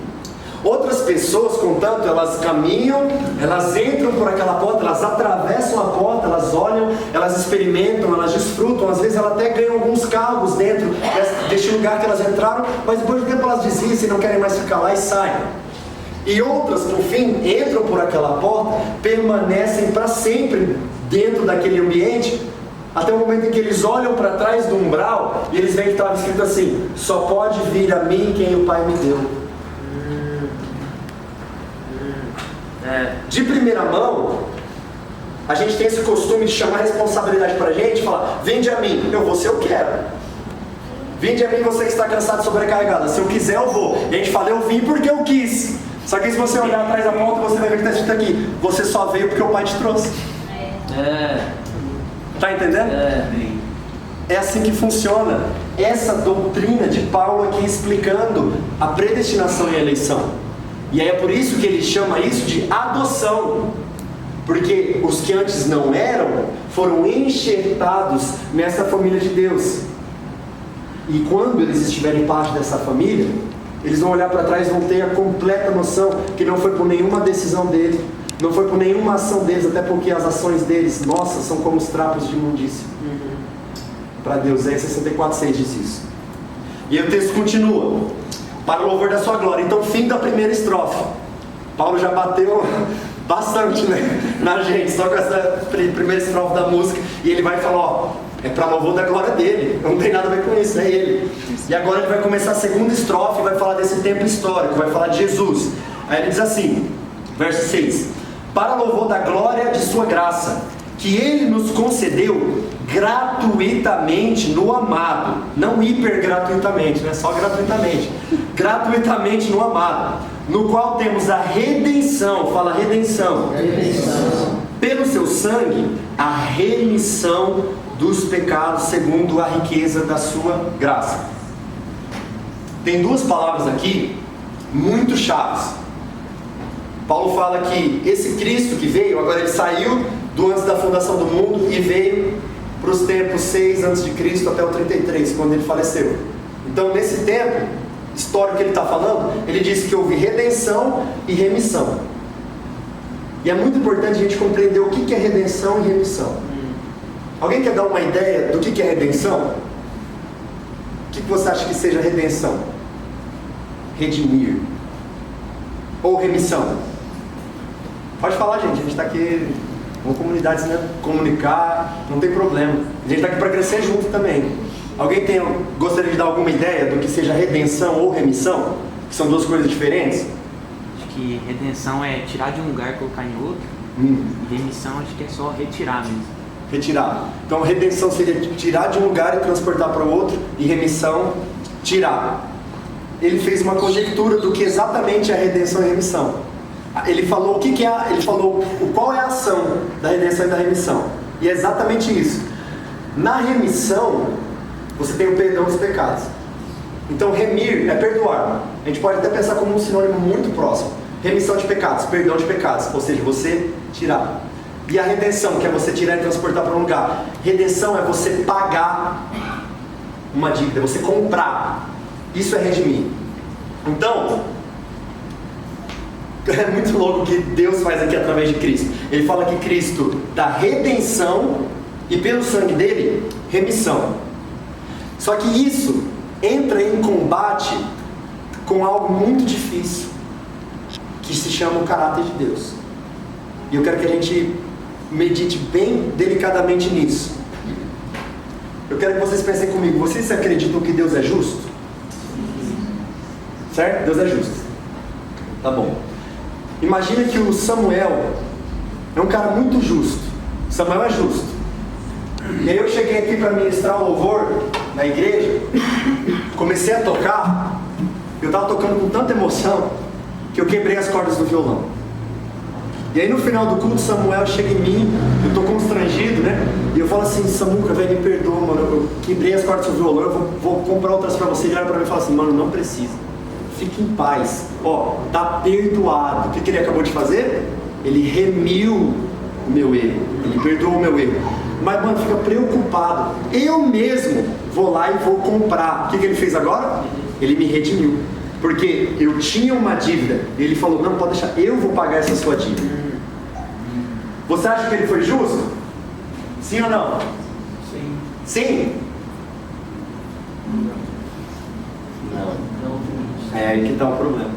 Outras pessoas, contanto, elas caminham, elas entram por aquela porta, elas atravessam a porta, elas olham, elas experimentam, elas desfrutam. Às vezes elas até ganham alguns cargos dentro deste lugar que elas entraram, mas depois de um tempo elas desistem, não querem mais ficar lá e saem. E outras, por fim, entram por aquela porta, permanecem para sempre dentro daquele ambiente, até o momento em que eles olham para trás do umbral e eles veem que estava escrito assim: só pode vir a mim quem o Pai me deu. De primeira mão, a gente tem esse costume de chamar a responsabilidade para a gente e falar: vinde a mim, eu vou se eu quero. Vinde a mim você que está cansado e sobrecarregado, se eu quiser eu vou. E a gente fala: eu vim porque eu quis. Só que se você olhar atrás da porta, você vai ver que está escrito aqui: você só veio porque o Pai te trouxe. Tá entendendo? É assim que funciona essa doutrina de Paulo aqui explicando a predestinação e a eleição. E aí é por isso que ele chama isso de adoção, porque os que antes não eram foram enxertados nessa família de Deus. E quando eles estiverem parte dessa família, eles vão olhar para trás e vão ter a completa noção que não foi por nenhuma decisão dele, não foi por nenhuma ação deles, até porque as ações deles, nossas, são como os trapos de imundícia. Para Deus, é 64:6 diz isso. E aí o texto continua: para o louvor da sua glória. Então, fim da primeira estrofe. Paulo já bateu bastante, né, na gente, só com essa primeira estrofe da música. E ele vai falar: ó, é para louvor da glória dele, não tem nada a ver com isso, é ele. E agora ele vai começar a segunda estrofe e vai falar desse tempo histórico, vai falar de Jesus. Aí ele diz assim, verso 6: para louvor da glória de sua graça, que ele nos concedeu gratuitamente no amado, não hiper gratuitamente, não é só gratuitamente, gratuitamente no amado, no qual temos a redenção, fala redenção, pelo seu sangue, a remissão dos pecados segundo a riqueza da sua graça. Tem duas palavras aqui muito chaves. Paulo fala que esse Cristo que veio, agora ele saiu do antes da fundação do mundo e veio para os tempos 6 a.C. até o 33, quando ele faleceu. Então, nesse tempo histórico que ele está falando, ele disse que houve redenção e remissão. E é muito importante a gente compreender o que é redenção e remissão. Alguém quer dar uma ideia do que é redenção? O que você acha que seja redenção? Redimir. Ou remissão? Pode falar, gente, a gente está aqui uma comunidade, né? Comunicar, não tem problema. A gente está aqui para crescer junto também. Alguém gostaria de dar alguma ideia do que seja redenção ou remissão? Que são duas coisas diferentes? Acho que redenção é tirar de um lugar e colocar em outro. E remissão acho que é só retirar mesmo. Retirar. Então redenção seria tirar de um lugar e transportar para outro, e remissão, tirar. Ele fez uma conjectura do que exatamente é a redenção e a remissão. Ele falou ele falou qual é a ação da redenção e da remissão. E é exatamente isso. Na remissão, você tem o perdão dos pecados. Então remir é perdoar. A gente pode até pensar como um sinônimo muito próximo. Remissão de pecados, perdão de pecados, ou seja, você tirar. E a redenção, que é você tirar e transportar para um lugar. Redenção é você pagar uma dívida, você comprar. Isso é redimir. Então, é muito louco o que Deus faz aqui através de Cristo. Ele fala que Cristo dá redenção e pelo sangue dele, remissão. Só que isso entra em combate com algo muito difícil. que se chama o caráter de Deus. E eu quero que a gente medite bem delicadamente nisso. Eu quero que vocês pensem comigo. Vocês acreditam que Deus é justo? Certo? Deus é justo. Tá bom. Imagina que o Samuel é um cara muito justo. Samuel é justo. E aí eu cheguei aqui para ministrar o louvor na igreja, comecei a tocar, eu estava tocando com tanta emoção que eu quebrei as cordas do violão. E aí no final do culto, Samuel chega em mim, eu estou constrangido, né? E eu falo assim: Samuca, velho, me perdoa, mano, eu quebrei as cordas do violão, eu vou comprar outras para você. Ele olha para mim e fala assim: mano, não precisa, fique em paz, ó, tá perdoado. O que ele acabou de fazer? Ele remiu o meu erro, ele perdoou o meu erro. Mas, mano, fica preocupado. Eu mesmo vou lá e vou comprar. O que ele fez agora? Ele me redimiu. Porque eu tinha uma dívida. E ele falou: não, pode deixar, eu vou pagar essa sua dívida. Você acha que ele foi justo? Sim ou não? Sim. Sim? Não. É aí que está o problema.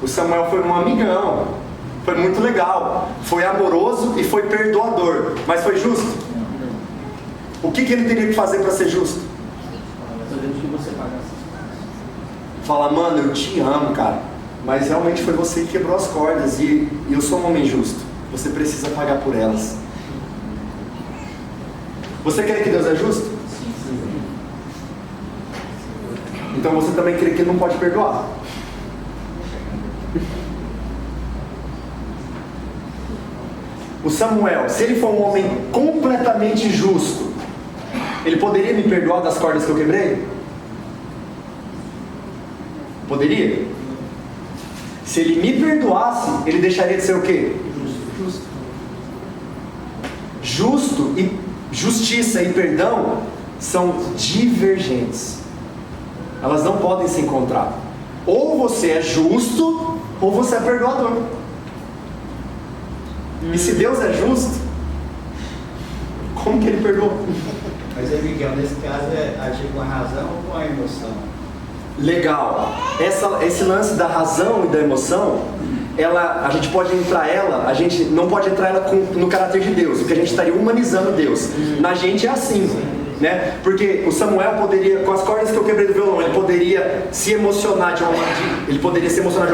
O Samuel foi um amigão. Foi muito legal. Foi amoroso e foi perdoador. Mas foi justo? O que ele teria que fazer para ser justo? Falar: mano, eu te amo, cara, mas realmente foi você que quebrou as cordas e eu sou um homem justo. Você precisa pagar por elas. Você crê que Deus é justo? Sim. Então você também crê que Ele não pode perdoar? O Samuel, se ele for um homem completamente justo, ele poderia me perdoar das cordas que eu quebrei? Poderia? Se ele me perdoasse, ele deixaria de ser o quê? Justo. Justo e justiça e perdão são divergentes. Elas não podem se encontrar. Ou você é justo, ou você é perdoador. E se Deus é justo, como que Ele perdoa? Mas aí, Miguel, nesse caso é agir com a razão ou com a emoção? Legal. Esse lance da razão e da emoção, a gente pode entrar a gente não pode entrar no caráter de Deus, porque a gente estaria humanizando Deus. Na gente é assim, né? Porque o Samuel poderia, com as cordas que eu quebrei do violão, ele poderia se emocionar de uma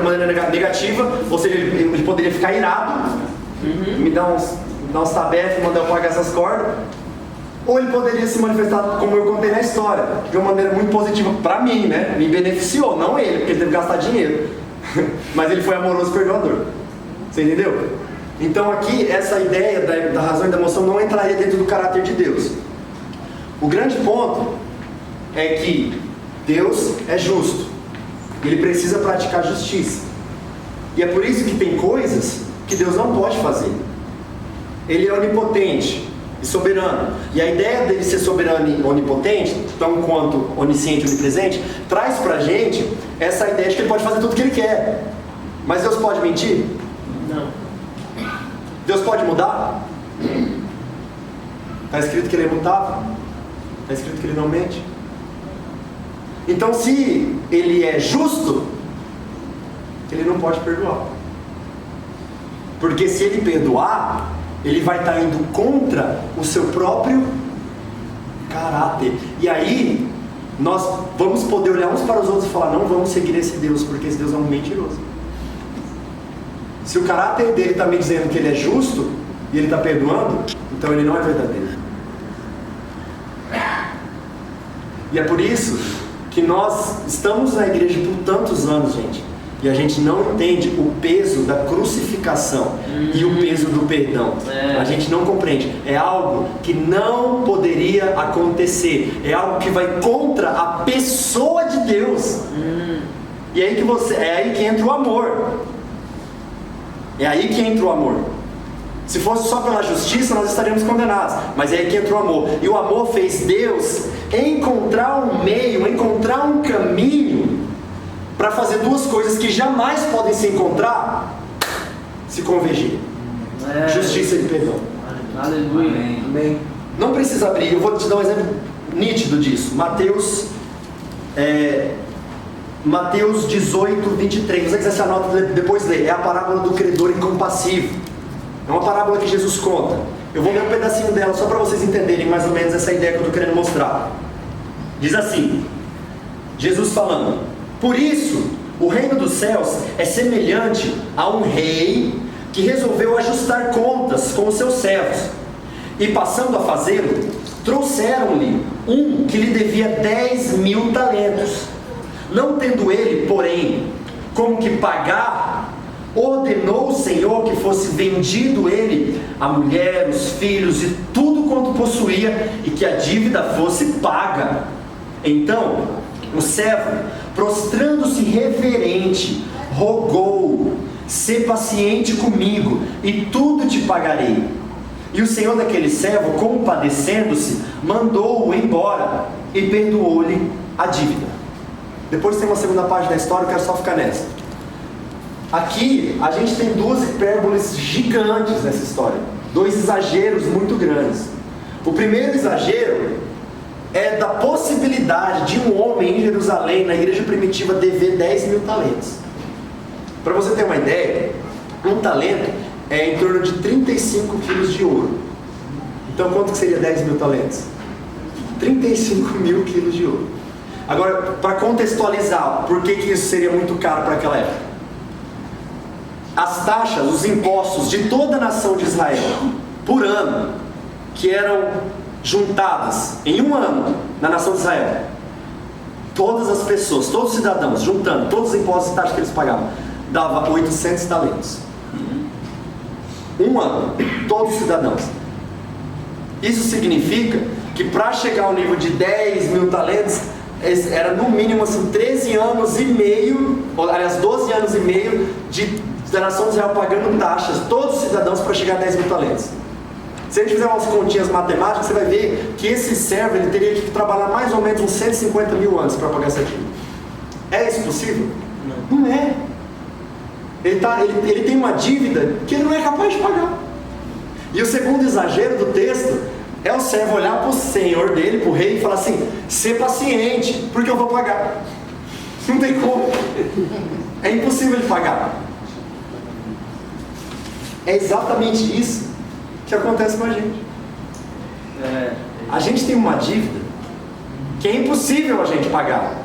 maneira negativa, ou seja, ele poderia ficar irado, me dar uns tabefes, mandar eu pagar essas cordas. Ou ele poderia se manifestar, como eu contei na história, de uma maneira muito positiva para mim, né? Me beneficiou, não ele, porque ele teve que gastar dinheiro. Mas ele foi amoroso e perdoador. Você entendeu? Então aqui, essa ideia da razão e da emoção não entraria dentro do caráter de Deus. O grande ponto é que Deus é justo. Ele precisa praticar justiça. E é por isso que tem coisas que Deus não pode fazer. Ele é onipotente e soberano. E a ideia dele ser soberano e onipotente, tão quanto onisciente e onipresente, traz pra gente essa ideia de que ele pode fazer tudo o que ele quer. Mas Deus pode mentir? Não. Deus pode mudar? Está escrito que ele é imutável? Está escrito que ele não mente? Então, se ele é justo, ele não pode perdoar. Porque se ele perdoar, ele vai estar indo contra o seu próprio caráter. E aí, nós vamos poder olhar uns para os outros e falar: não vamos seguir esse Deus, porque esse Deus é um mentiroso. Se o caráter dele está me dizendo que ele é justo, e ele está perdoando, então ele não é verdadeiro. E é por isso que nós estamos na igreja por tantos anos, gente, e a gente não entende o peso da crucificação e o peso do perdão. A gente não compreende. É algo que não poderia acontecer. É algo que vai contra a pessoa de Deus. E aí é aí que entra o amor. É aí que entra o amor. Se fosse só pela justiça, nós estaríamos condenados. Mas é aí que entra o amor. E o amor fez Deus encontrar um meio, encontrar um caminho para fazer duas coisas que jamais podem se encontrar, se convergir. Justiça e perdão. Aleluia. Amém. Não precisa abrir, eu vou te dar um exemplo nítido disso. Mateus Mateus 18, 23. Se você quiser essa nota, depois lê. É a parábola do credor incompassivo. É uma parábola que Jesus conta. Eu vou ler um pedacinho dela só para vocês entenderem mais ou menos essa ideia que eu estou querendo mostrar. Diz assim, Jesus falando: por isso, o reino dos céus é semelhante a um rei que resolveu ajustar contas com os seus servos. E passando a fazê-lo, trouxeram-lhe um que lhe devia 10.000 talentos. Não tendo ele, porém, como que pagar, ordenou o Senhor que fosse vendido ele, a mulher, os filhos e tudo quanto possuía, e que a dívida fosse paga. Então, o servo, prostrando-se reverente, rogou: sê paciente comigo, e tudo te pagarei. E o senhor daquele servo, compadecendo-se, mandou-o embora e perdoou-lhe a dívida. Depois tem uma segunda parte da história, eu quero só ficar nessa. Aqui a gente tem duas hipérboles gigantes nessa história, dois exageros muito grandes. O primeiro exagero é da possibilidade de um homem em Jerusalém, na igreja primitiva, dever 10.000 talentos. Para você ter uma ideia, um talento é em torno de 35 quilos de ouro. Então quanto que seria 10.000 talentos? 35 mil quilos de ouro. Agora, para contextualizar, por que isso seria muito caro para aquela época? As taxas, os impostos de toda a nação de Israel, por ano, que eram juntadas em um ano na nação de Israel, todas as pessoas, todos os cidadãos, juntando todos os impostos e taxas que eles pagavam, dava 800 talentos. Um ano, todos os cidadãos. Isso significa que para chegar ao nível de 10.000 talentos, era no mínimo assim, 13 anos e meio, aliás 12 anos e meio da nação de Israel pagando taxas, todos os cidadãos, para chegar a 10.000 talentos. Se a gente fizer umas continhas matemáticas, você vai ver que esse servo ele teria que trabalhar mais ou menos uns 150 mil anos para pagar essa dívida. É isso possível? Não é. Ele tem uma dívida que ele não é capaz de pagar. E o segundo exagero do texto é o servo olhar para o senhor dele, para o rei, e falar assim: ser paciente, porque eu vou pagar. Não tem como. É impossível de pagar. É exatamente isso que acontece com a gente. A gente tem uma dívida que é impossível a gente pagar.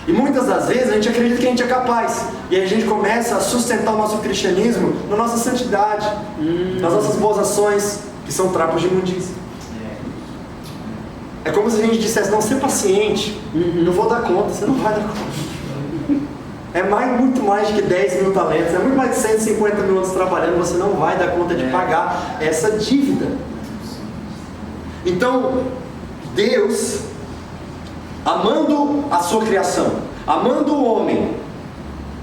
E muitas das vezes a gente acredita que a gente é capaz. E aí a gente começa a sustentar o nosso cristianismo na nossa santidade, nas nossas boas ações, que são trapos de imundícia. É como se a gente dissesse: não, ser paciente, eu vou dar conta. Você não vai dar conta. É muito mais de que 10.000 talentos, é muito mais de 150 mil anos trabalhando, você não vai dar conta de pagar essa dívida. Então, Deus, amando a sua criação, amando o homem,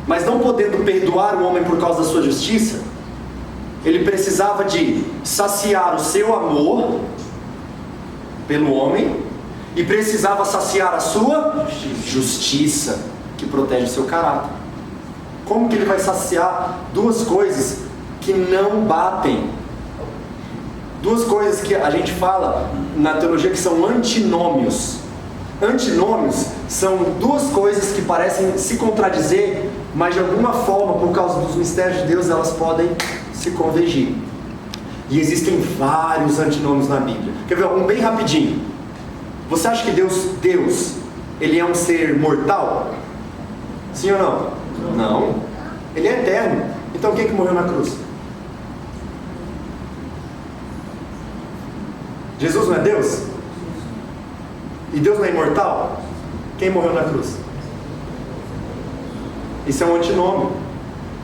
mas não podendo perdoar o homem por causa da sua justiça, ele precisava de saciar o seu amor pelo homem e precisava saciar a sua justiça, que protege o seu caráter. Como que ele vai saciar duas coisas que não batem? Duas coisas que a gente fala na teologia que são antinômios. Antinômios são duas coisas que parecem se contradizer, mas de alguma forma, por causa dos mistérios de Deus, elas podem se convergir. E existem vários antinômios na Bíblia. Quer ver um bem rapidinho? Você acha que Deus, ele é um ser mortal? Sim ou não? Não. Ele é eterno. Então quem que morreu na cruz? Jesus não é Deus? E Deus não é imortal? Quem morreu na cruz? Isso é um antinômio.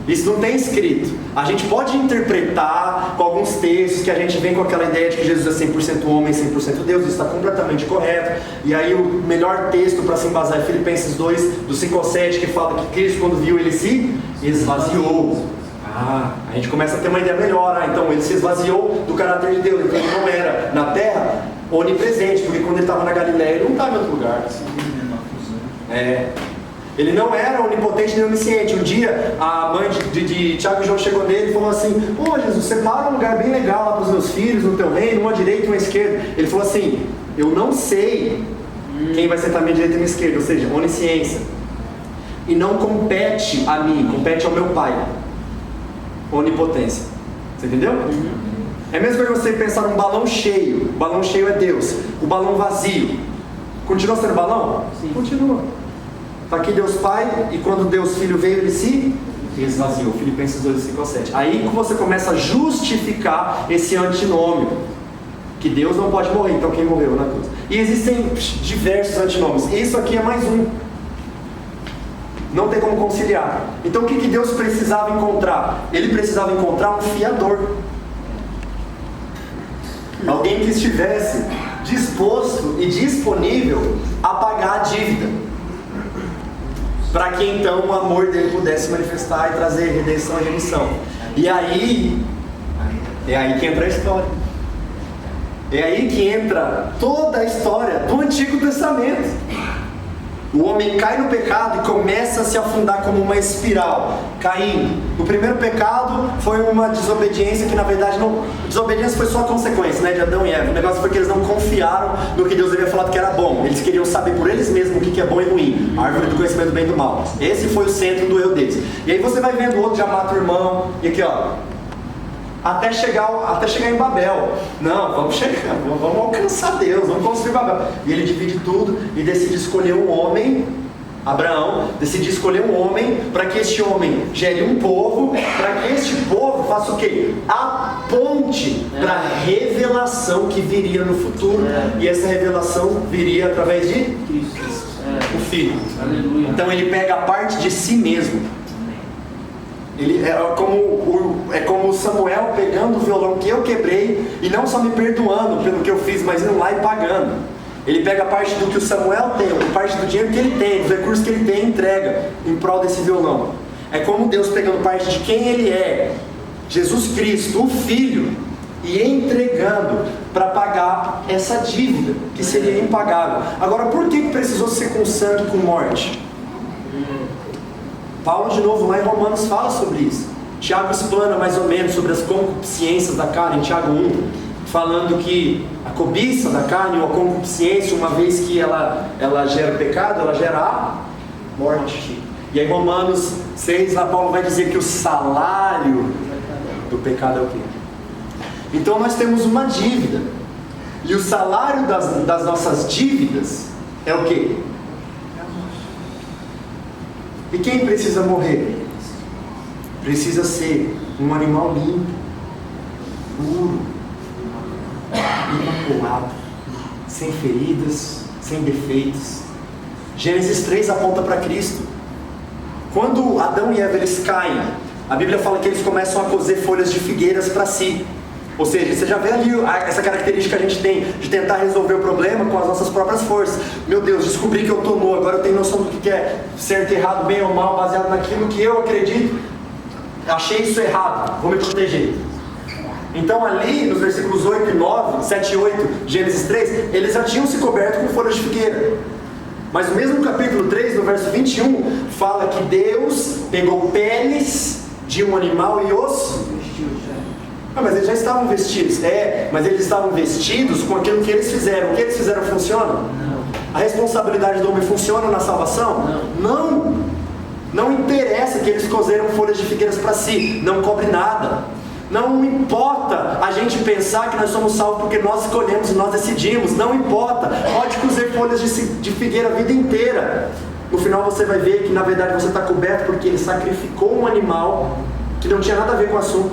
Isso não tem escrito. A gente pode interpretar com alguns textos que a gente vem com aquela ideia de que Jesus é 100% homem, 100% Deus. Isso está completamente correto. E aí o melhor texto para se embasar é Filipenses 2, do 5 ao 7, que fala que Cristo, quando viu, ele se esvaziou. A gente começa a ter uma ideia melhor. Então ele se esvaziou do caráter de Deus. Então ele não era na terra onipresente, porque quando ele estava na Galileia ele não estava em outro lugar. Ele não era onipotente nem onisciente. Um dia a mãe de Tiago e João chegou nele e falou assim: pô, Jesus, separa um lugar bem legal lá para os meus filhos, no teu reino, uma direita e uma esquerda. Ele falou assim: eu não sei quem vai sentar à minha direita e à minha esquerda. Ou seja, onisciência. e não compete a mim, compete ao meu Pai. Onipotência. Você entendeu? É a mesma coisa que você pensar num balão cheio. O balão cheio é Deus. O balão vazio continua sendo balão? Sim. Continua. Está aqui Deus Pai, e quando Deus Filho veio, ele se esvaziou. Filipenses 2, 5 a 7. Aí que você começa a justificar esse antinômio, que Deus não pode morrer, então quem morreu na cruz. E existem diversos antinômios. Isso aqui é mais um. Não tem como conciliar. Então o que Deus precisava encontrar? Ele precisava encontrar um fiador. Alguém que estivesse disposto e disponível a pagar a dívida, para que então o amor dele pudesse manifestar e trazer redenção e remissão. E aí, é aí que entra a história. É aí que entra toda a história do Antigo Testamento. O homem cai no pecado e começa a se afundar como uma espiral, caindo. O primeiro pecado foi uma desobediência que na verdade não... Desobediência foi só a consequência, né, de Adão e Eva. O negócio foi que eles não confiaram no que Deus havia falado que era bom. Eles queriam saber por eles mesmos o que é bom e ruim. A árvore do conhecimento do bem e do mal. Esse foi o centro do erro deles. E aí você vai vendo o outro já mata o irmão. E aqui ó, até chegar em Babel. Não, vamos chegar, vamos alcançar Deus, vamos construir Babel. E ele divide tudo e decide escolher um homem. Abraão decide escolher um homem para que este homem gere um povo, para que este povo faça o quê? A ponte para a revelação que viria no futuro. E essa revelação viria através de Cristo, o Filho. Aleluia. Então ele pega a parte de si mesmo. Ele é como Samuel pegando o violão que eu quebrei e não só me perdoando pelo que eu fiz, mas indo lá e pagando. Ele pega a parte do que o Samuel tem, a parte do dinheiro que ele tem, dos recursos que ele tem e entrega em prol desse violão. É como Deus pegando parte de quem ele é, Jesus Cristo, o Filho, e entregando para pagar essa dívida que seria impagável. Agora, por que precisou ser com sangue e com morte? Paulo de novo lá em Romanos fala sobre isso. Tiago explana mais ou menos sobre as concupiscências da carne, em Tiago 1, falando que a cobiça da carne ou a concupiscência, uma vez que ela gera o pecado, ela gera a morte. E aí Romanos 6, lá Paulo vai dizer que o salário do pecado é o quê? Então nós temos uma dívida. E o salário das nossas dívidas é o quê? E quem precisa morrer? Precisa ser um animal limpo, puro, imaculado, sem feridas, sem defeitos. Gênesis 3 aponta para Cristo. Quando Adão e Eva eles caem, a Bíblia fala que eles começam a coser folhas de figueiras para si. Ou seja, você já vê ali essa característica que a gente tem de tentar resolver o problema com as nossas próprias forças. Meu Deus, descobri que eu estou nu, agora eu tenho noção do que é certo, errado, bem ou mal, baseado naquilo que eu acredito. Achei isso errado, vou me proteger. Então ali, nos versículos 8 e 9, 7 e 8, Gênesis 3, eles já tinham se coberto com folhas de figueira. Mas no mesmo capítulo 3, no verso 21, fala que Deus pegou peles de um animal e os... mas eles já estavam vestidos. Mas eles estavam vestidos com aquilo que eles fizeram. O que eles fizeram funciona? Não. A responsabilidade do homem funciona na salvação? Não. Não interessa que eles cozeram folhas de figueiras para si. Não cobre nada. Não importa a gente pensar que nós somos salvos porque nós escolhemos e nós decidimos. Não importa. Pode cozer folhas de figueira a vida inteira. No final você vai ver que na verdade você está coberto porque ele sacrificou um animal que não tinha nada a ver com o assunto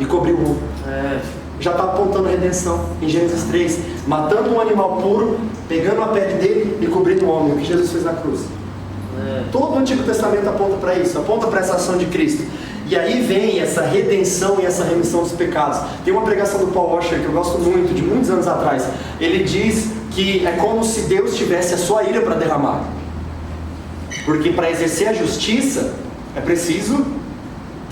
e cobriu o mundo. Já está apontando a redenção em Gênesis 3, matando um animal puro, pegando a pele dele e cobrindo o homem, o que Jesus fez na cruz. Todo o Antigo Testamento aponta para isso, aponta para essa ação de Cristo. E aí vem essa redenção e essa remissão dos pecados. Tem uma pregação do Paul Washer que eu gosto muito, de muitos anos atrás. Ele diz que é como se Deus tivesse a sua ira para derramar, porque para exercer a justiça é preciso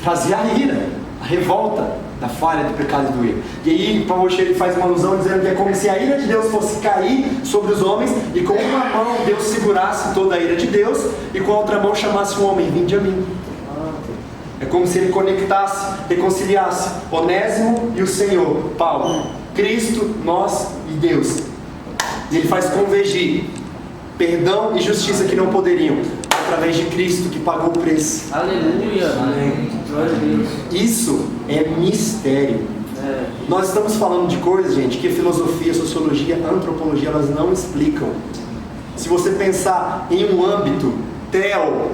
trazer a ira, a revolta da falha, do pecado e do erro. E aí Paulo ele faz uma alusão dizendo que é como se a ira de Deus fosse cair sobre os homens e com uma mão Deus segurasse toda a ira de Deus e com a outra mão chamasse o homem: vinde a mim. É como se ele conectasse, reconciliasse Onésimo e o Senhor, Paulo, Cristo, nós e Deus. E ele faz convergir perdão e justiça que não poderiam, através de Cristo que pagou o preço. Aleluia. Glória a Deus. Isso é mistério. Nós estamos falando de coisas, gente, que filosofia, sociologia, antropologia, elas não explicam. Se você pensar em um âmbito theo,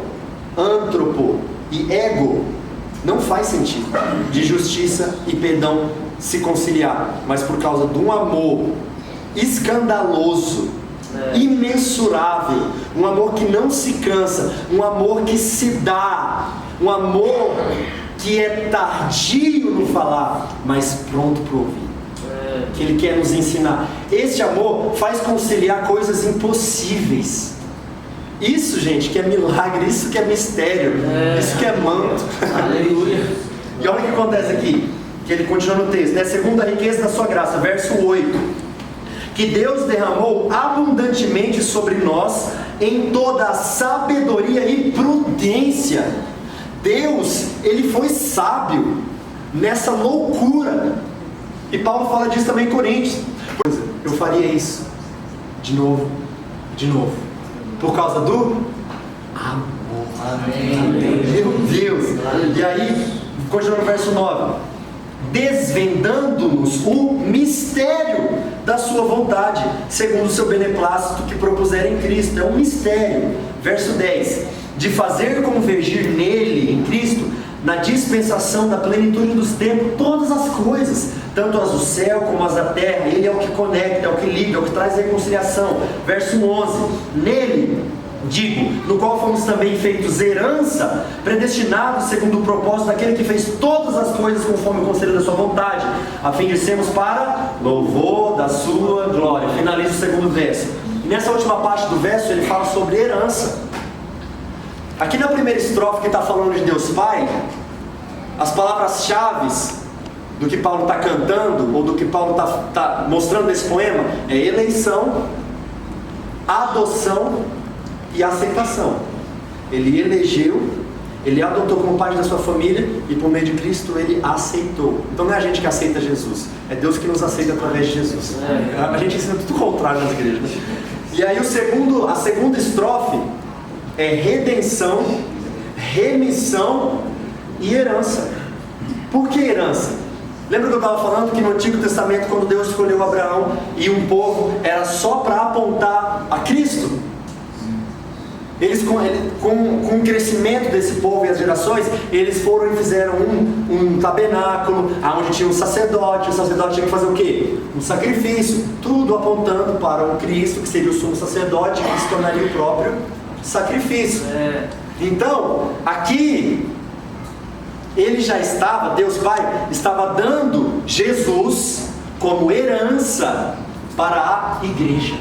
antropo e ego, não faz sentido de justiça e perdão se conciliar, mas por causa de um amor escandaloso, imensurável, um amor que não se cansa, um amor que se dá, um amor que é tardio no falar, mas pronto para ouvir, que Ele quer nos ensinar. Este amor faz conciliar coisas impossíveis. Isso, gente, que é milagre, isso que é mistério, isso que é manto. Aleluia. E olha o que acontece aqui, que ele continua no texto, né? Segundo a riqueza da sua graça, verso 8, que Deus derramou abundantemente sobre nós em toda a sabedoria e prudência. Deus, Ele foi sábio nessa loucura. E Paulo fala disso também em Coríntios. Eu faria isso de novo, por causa do amor. Amém. Meu Deus. E aí, continuando no verso 9, desvendando-nos o mistério da sua vontade, segundo o seu beneplácito que propuseram em Cristo. É um mistério. Verso 10, de fazer convergir nele, em Cristo, na dispensação da plenitude dos tempos, todas as coisas, tanto as do céu como as da terra. Ele é o que conecta, é o que liga, é o que traz reconciliação. Verso 11, nele, digo, no qual fomos também feitos herança, predestinados segundo o propósito daquele que fez todas as coisas conforme o conselho da sua vontade, a fim de sermos para louvor da sua glória. Finaliza o segundo verso. E nessa última parte do verso ele fala sobre herança. Aqui na primeira estrofe que está falando de Deus Pai, as palavras-chave do que Paulo está cantando, ou do que Paulo está mostrando nesse poema, é eleição, adoção e aceitação. Ele elegeu, ele adotou como parte da sua família, e por meio de Cristo ele aceitou. Então não é a gente que aceita Jesus, é Deus que nos aceita através de Jesus. A gente ensina tudo o contrário nas igrejas. E aí a segunda estrofe é redenção, remissão e herança. Por que herança? Lembra que eu estava falando que no Antigo Testamento, quando Deus escolheu Abraão e um povo, era só para apontar a Cristo? Eles, com o crescimento desse povo e as gerações, eles foram e fizeram um tabernáculo, onde tinha um sacerdote. O sacerdote tinha que fazer o quê? Um sacrifício, tudo apontando para o Cristo, que seria o sumo sacerdote, que se tornaria o próprio sacrifício. Então, aqui, ele já estava, Deus Pai, estava dando Jesus como herança para a igreja.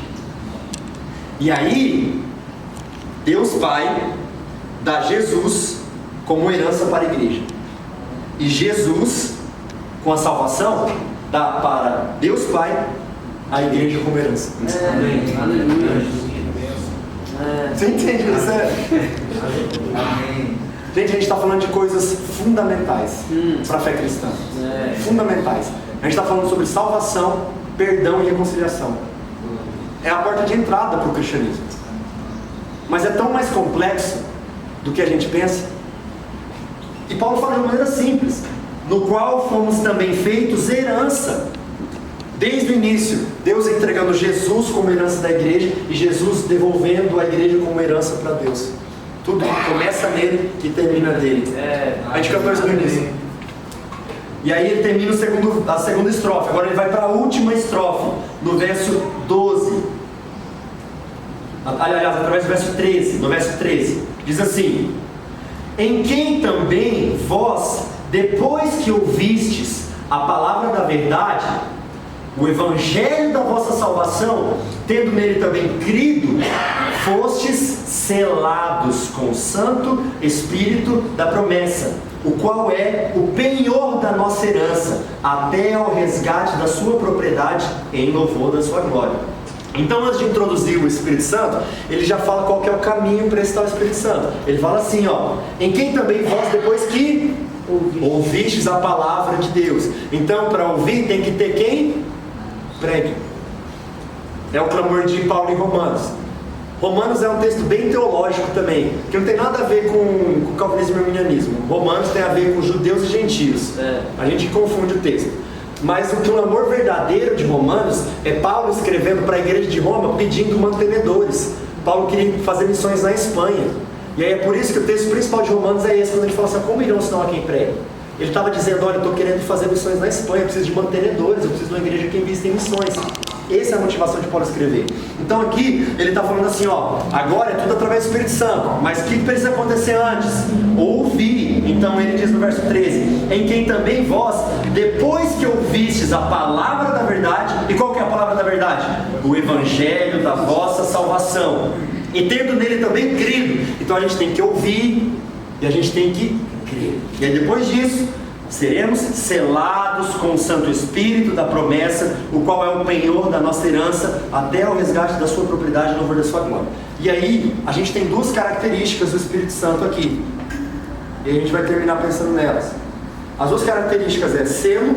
E aí, Deus Pai dá Jesus como herança para a igreja. E Jesus, com a salvação, dá para Deus Pai a igreja como herança. Aleluia. Você entende isso? Amém. Gente, a gente está falando de coisas fundamentais para a fé cristã. Fundamentais. A gente está falando sobre salvação, perdão e reconciliação. É a porta de entrada para o cristianismo. Mas é tão mais complexo do que a gente pensa. E Paulo fala de uma maneira simples, no qual fomos também feitos herança. Desde o início, Deus entregando Jesus como herança da igreja e Jesus devolvendo a igreja como herança para Deus. Tudo começa nele e termina dele. A gente cantou isso no início. E aí ele termina a segunda estrofe. Agora ele vai para a última estrofe, no verso 12. Aliás, através do verso 13. No verso 13, diz assim: em quem também vós, depois que ouvistes a palavra da verdade, o evangelho da vossa salvação, tendo nele também crido, fostes selados com o Santo Espírito da promessa, o qual é o penhor da nossa herança, até ao resgate da sua propriedade, em louvor da sua glória. Então, antes de introduzir o Espírito Santo, ele já fala qual que é o caminho para esse tal Espírito Santo. Ele fala assim, em quem também vós, depois que ouvistes a palavra de Deus. Então, para ouvir, tem que ter quem? Pregue. É o clamor de Paulo em Romanos. Romanos é um texto bem teológico também, que não tem nada a ver com o calvinismo e o arminianismo. Romanos tem a ver com judeus e gentios. A gente confunde o texto. Mas o clamor verdadeiro de Romanos é Paulo escrevendo para a igreja de Roma pedindo mantenedores. Paulo queria fazer missões na Espanha. E aí é por isso que o texto principal de Romanos é esse, quando ele fala assim, como irão senão a quem prega? Ele estava dizendo, olha, eu estou querendo fazer missões na Espanha, eu preciso de mantenedores, eu preciso de uma igreja que invista em missões. Essa é a motivação de Paulo escrever. Então aqui ele está falando assim, ó, agora é tudo através do Espírito Santo, mas o que precisa acontecer antes? Ouvir. Então ele diz no verso 13, em quem também vós, depois que ouvistes a palavra da verdade, e qual que é a palavra da verdade? O evangelho da vossa salvação, e tendo nele também crido. Então a gente tem que ouvir e a gente tem que crer. E aí depois disso seremos selados com o Santo Espírito da promessa, o qual é o penhor da nossa herança, até o resgate da sua propriedade e louvor da sua glória. E aí, a gente tem duas características do Espírito Santo aqui. E a gente vai terminar pensando nelas. As duas características é selo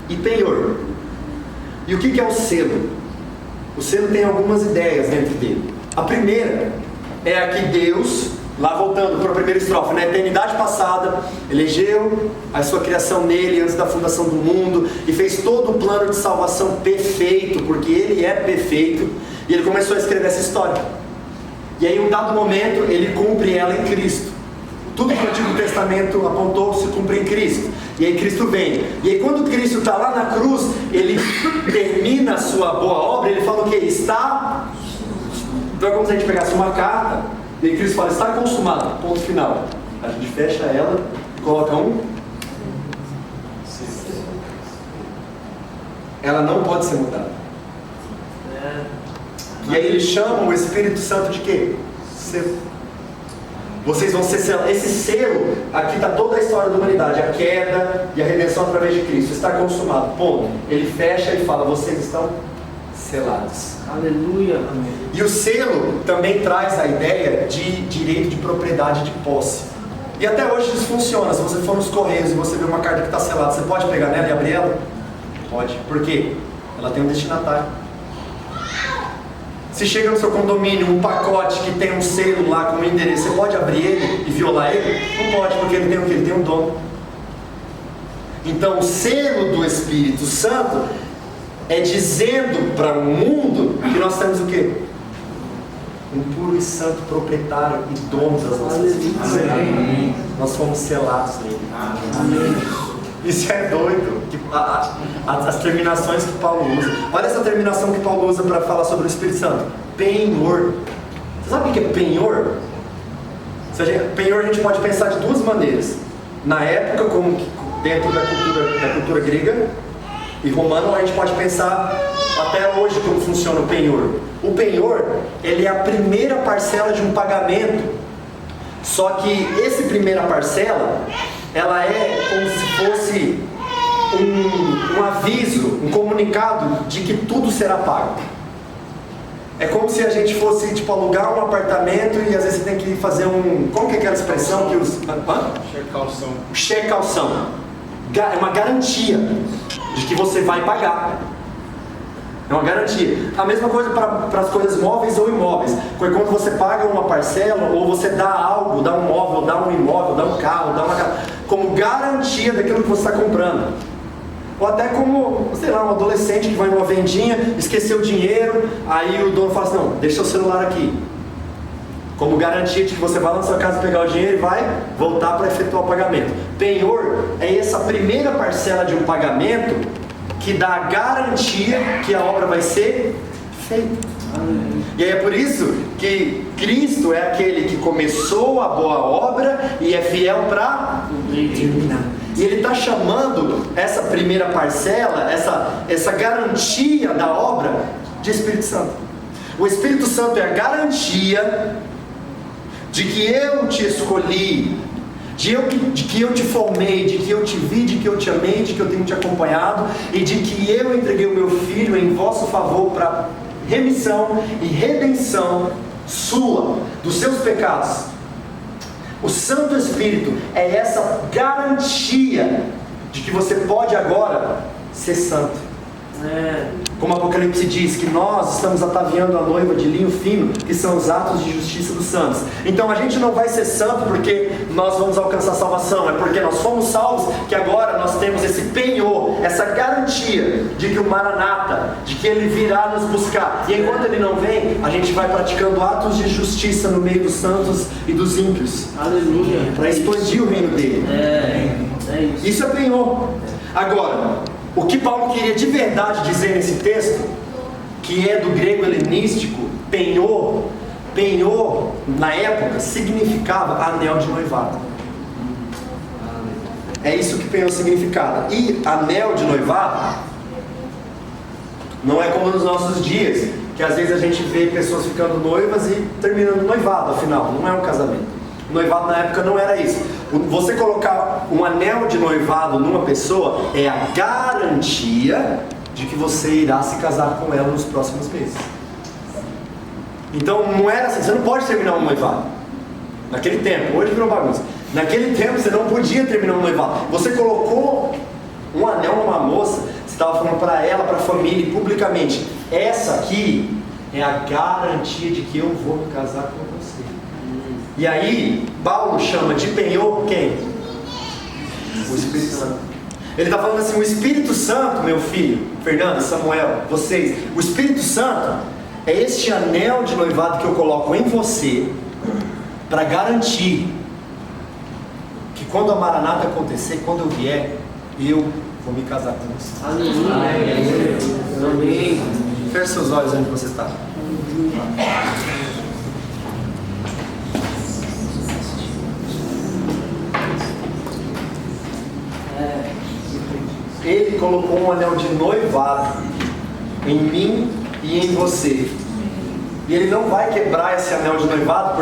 e penhor. E o que é o selo? O selo tem algumas ideias dentro dele. A primeira é a que Deus, lá voltando para a primeira estrofe, na eternidade passada, elegeu a sua criação nele antes da fundação do mundo e fez todo o plano de salvação perfeito, porque ele é perfeito, e ele começou a escrever essa história. E aí, em um dado momento, ele cumpre ela em Cristo. Tudo que o Antigo Testamento apontou se cumpre em Cristo. E aí Cristo vem. E aí quando Cristo está lá na cruz, ele termina a sua boa obra, ele fala o que? Está... Então é como se a gente pegasse uma carta, e aí Cristo fala, está consumado, ponto final. A gente fecha ela e coloca um... Ela não pode ser mudada. E aí eles chamam o Espírito Santo de quê? Selo. Vocês vão ser selados. Esse selo, aqui está toda a história da humanidade, a queda e a redenção através de Cristo. Está consumado, ponto. Ele fecha e fala, vocês estão selados. Aleluia. E o selo também traz a ideia de direito de propriedade de posse. E até hoje isso funciona. Se você for nos Correios e você vê uma carta que está selada, você pode pegar nela e abrir ela? Pode. Por quê? Ela tem um destinatário. Se chega no seu condomínio um pacote que tem um selo lá com um endereço, você pode abrir ele e violar ele? Não pode, porque ele tem o quê? Ele tem um dono. Então o selo do Espírito Santo é dizendo para o mundo que nós temos o quê? Um puro e santo proprietário e dono das nossas vidas. Nós fomos selados nele. Amém. Isso é doido. As terminações que Paulo usa. Olha essa terminação que Paulo usa para falar sobre o Espírito Santo. Penhor. Você sabe o que é penhor? Penhor a gente pode pensar de duas maneiras. Na época, como dentro da cultura grega e romana, a gente pode pensar até hoje como funciona o penhor. O penhor, ele é a primeira parcela de um pagamento. Só que essa primeira parcela, ela é como se fosse um aviso, um comunicado de que tudo será pago. É como se a gente fosse tipo alugar um apartamento e às vezes você tem que fazer como que é aquela expressão que os... Cheque-calção. Cheque-calção. É uma garantia de que você vai pagar. É uma garantia. A mesma coisa para as coisas móveis ou imóveis. Quando você paga uma parcela, ou você dá algo, dá um móvel, dá um imóvel, dá um carro, dá uma casa, como garantia daquilo que você está comprando. Ou até como, sei lá, um adolescente que vai numa vendinha, esqueceu o dinheiro, aí o dono fala assim, não, deixa o celular aqui. Como garantia de que você vai lá na sua casa pegar o dinheiro e vai voltar para efetuar o pagamento. Penhor é essa primeira parcela de um pagamento que dá a garantia que a obra vai ser feita. E aí é por isso que Cristo é aquele que começou a boa obra e é fiel para terminar. E ele está chamando essa primeira parcela, essa garantia da obra de Espírito Santo. O Espírito Santo é a garantia de que eu te escolhi, de que eu te formei, de que eu te vi, de que eu te amei, de que eu tenho te acompanhado e de que eu entreguei o meu Filho em vosso favor para remissão e redenção sua, dos seus pecados. O Santo Espírito é essa garantia de que você pode agora ser santo. Como o Apocalipse diz, que nós estamos ataviando a noiva de linho fino, que são os atos de justiça dos santos. Então a gente não vai ser santo porque nós vamos alcançar a salvação, é porque nós fomos salvos que agora nós temos esse penhor, essa garantia de que o Maranata, de que Ele virá nos buscar. E enquanto Ele não vem, a gente vai praticando atos de justiça no meio dos santos e dos ímpios. Aleluia. Para expandir o reino dele. É isso. Isso é penhor. Agora, o que Paulo queria de verdade dizer nesse texto, que é do grego helenístico, penhor, na época significava anel de noivado. É isso que penhor significava. E anel de noivado não é como nos nossos dias, que às vezes a gente vê pessoas ficando noivas e terminando o noivado, afinal, não é um casamento. O noivado na época não era isso. Você colocar um anel de noivado numa pessoa é a garantia de que você irá se casar com ela nos próximos meses. Então não era assim, você não pode terminar um noivado. Naquele tempo, hoje virou bagunça. Naquele tempo você não podia terminar um noivado. Você colocou um anel numa moça, você estava falando para ela, para a família, publicamente: essa aqui é a garantia de que eu vou me casar com você. E aí, Paulo chama de penhor quem? O Espírito Santo. Ele está falando assim: o Espírito Santo, meu filho, Fernando, Samuel, vocês, o Espírito Santo é este anel de noivado que eu coloco em você para garantir que quando a Maranata acontecer, quando eu vier, eu vou me casar com você. Aleluia. Amém. Feche seus olhos onde você está. Ele colocou um anel de noivado em mim e em você. E Ele não vai quebrar esse anel de noivado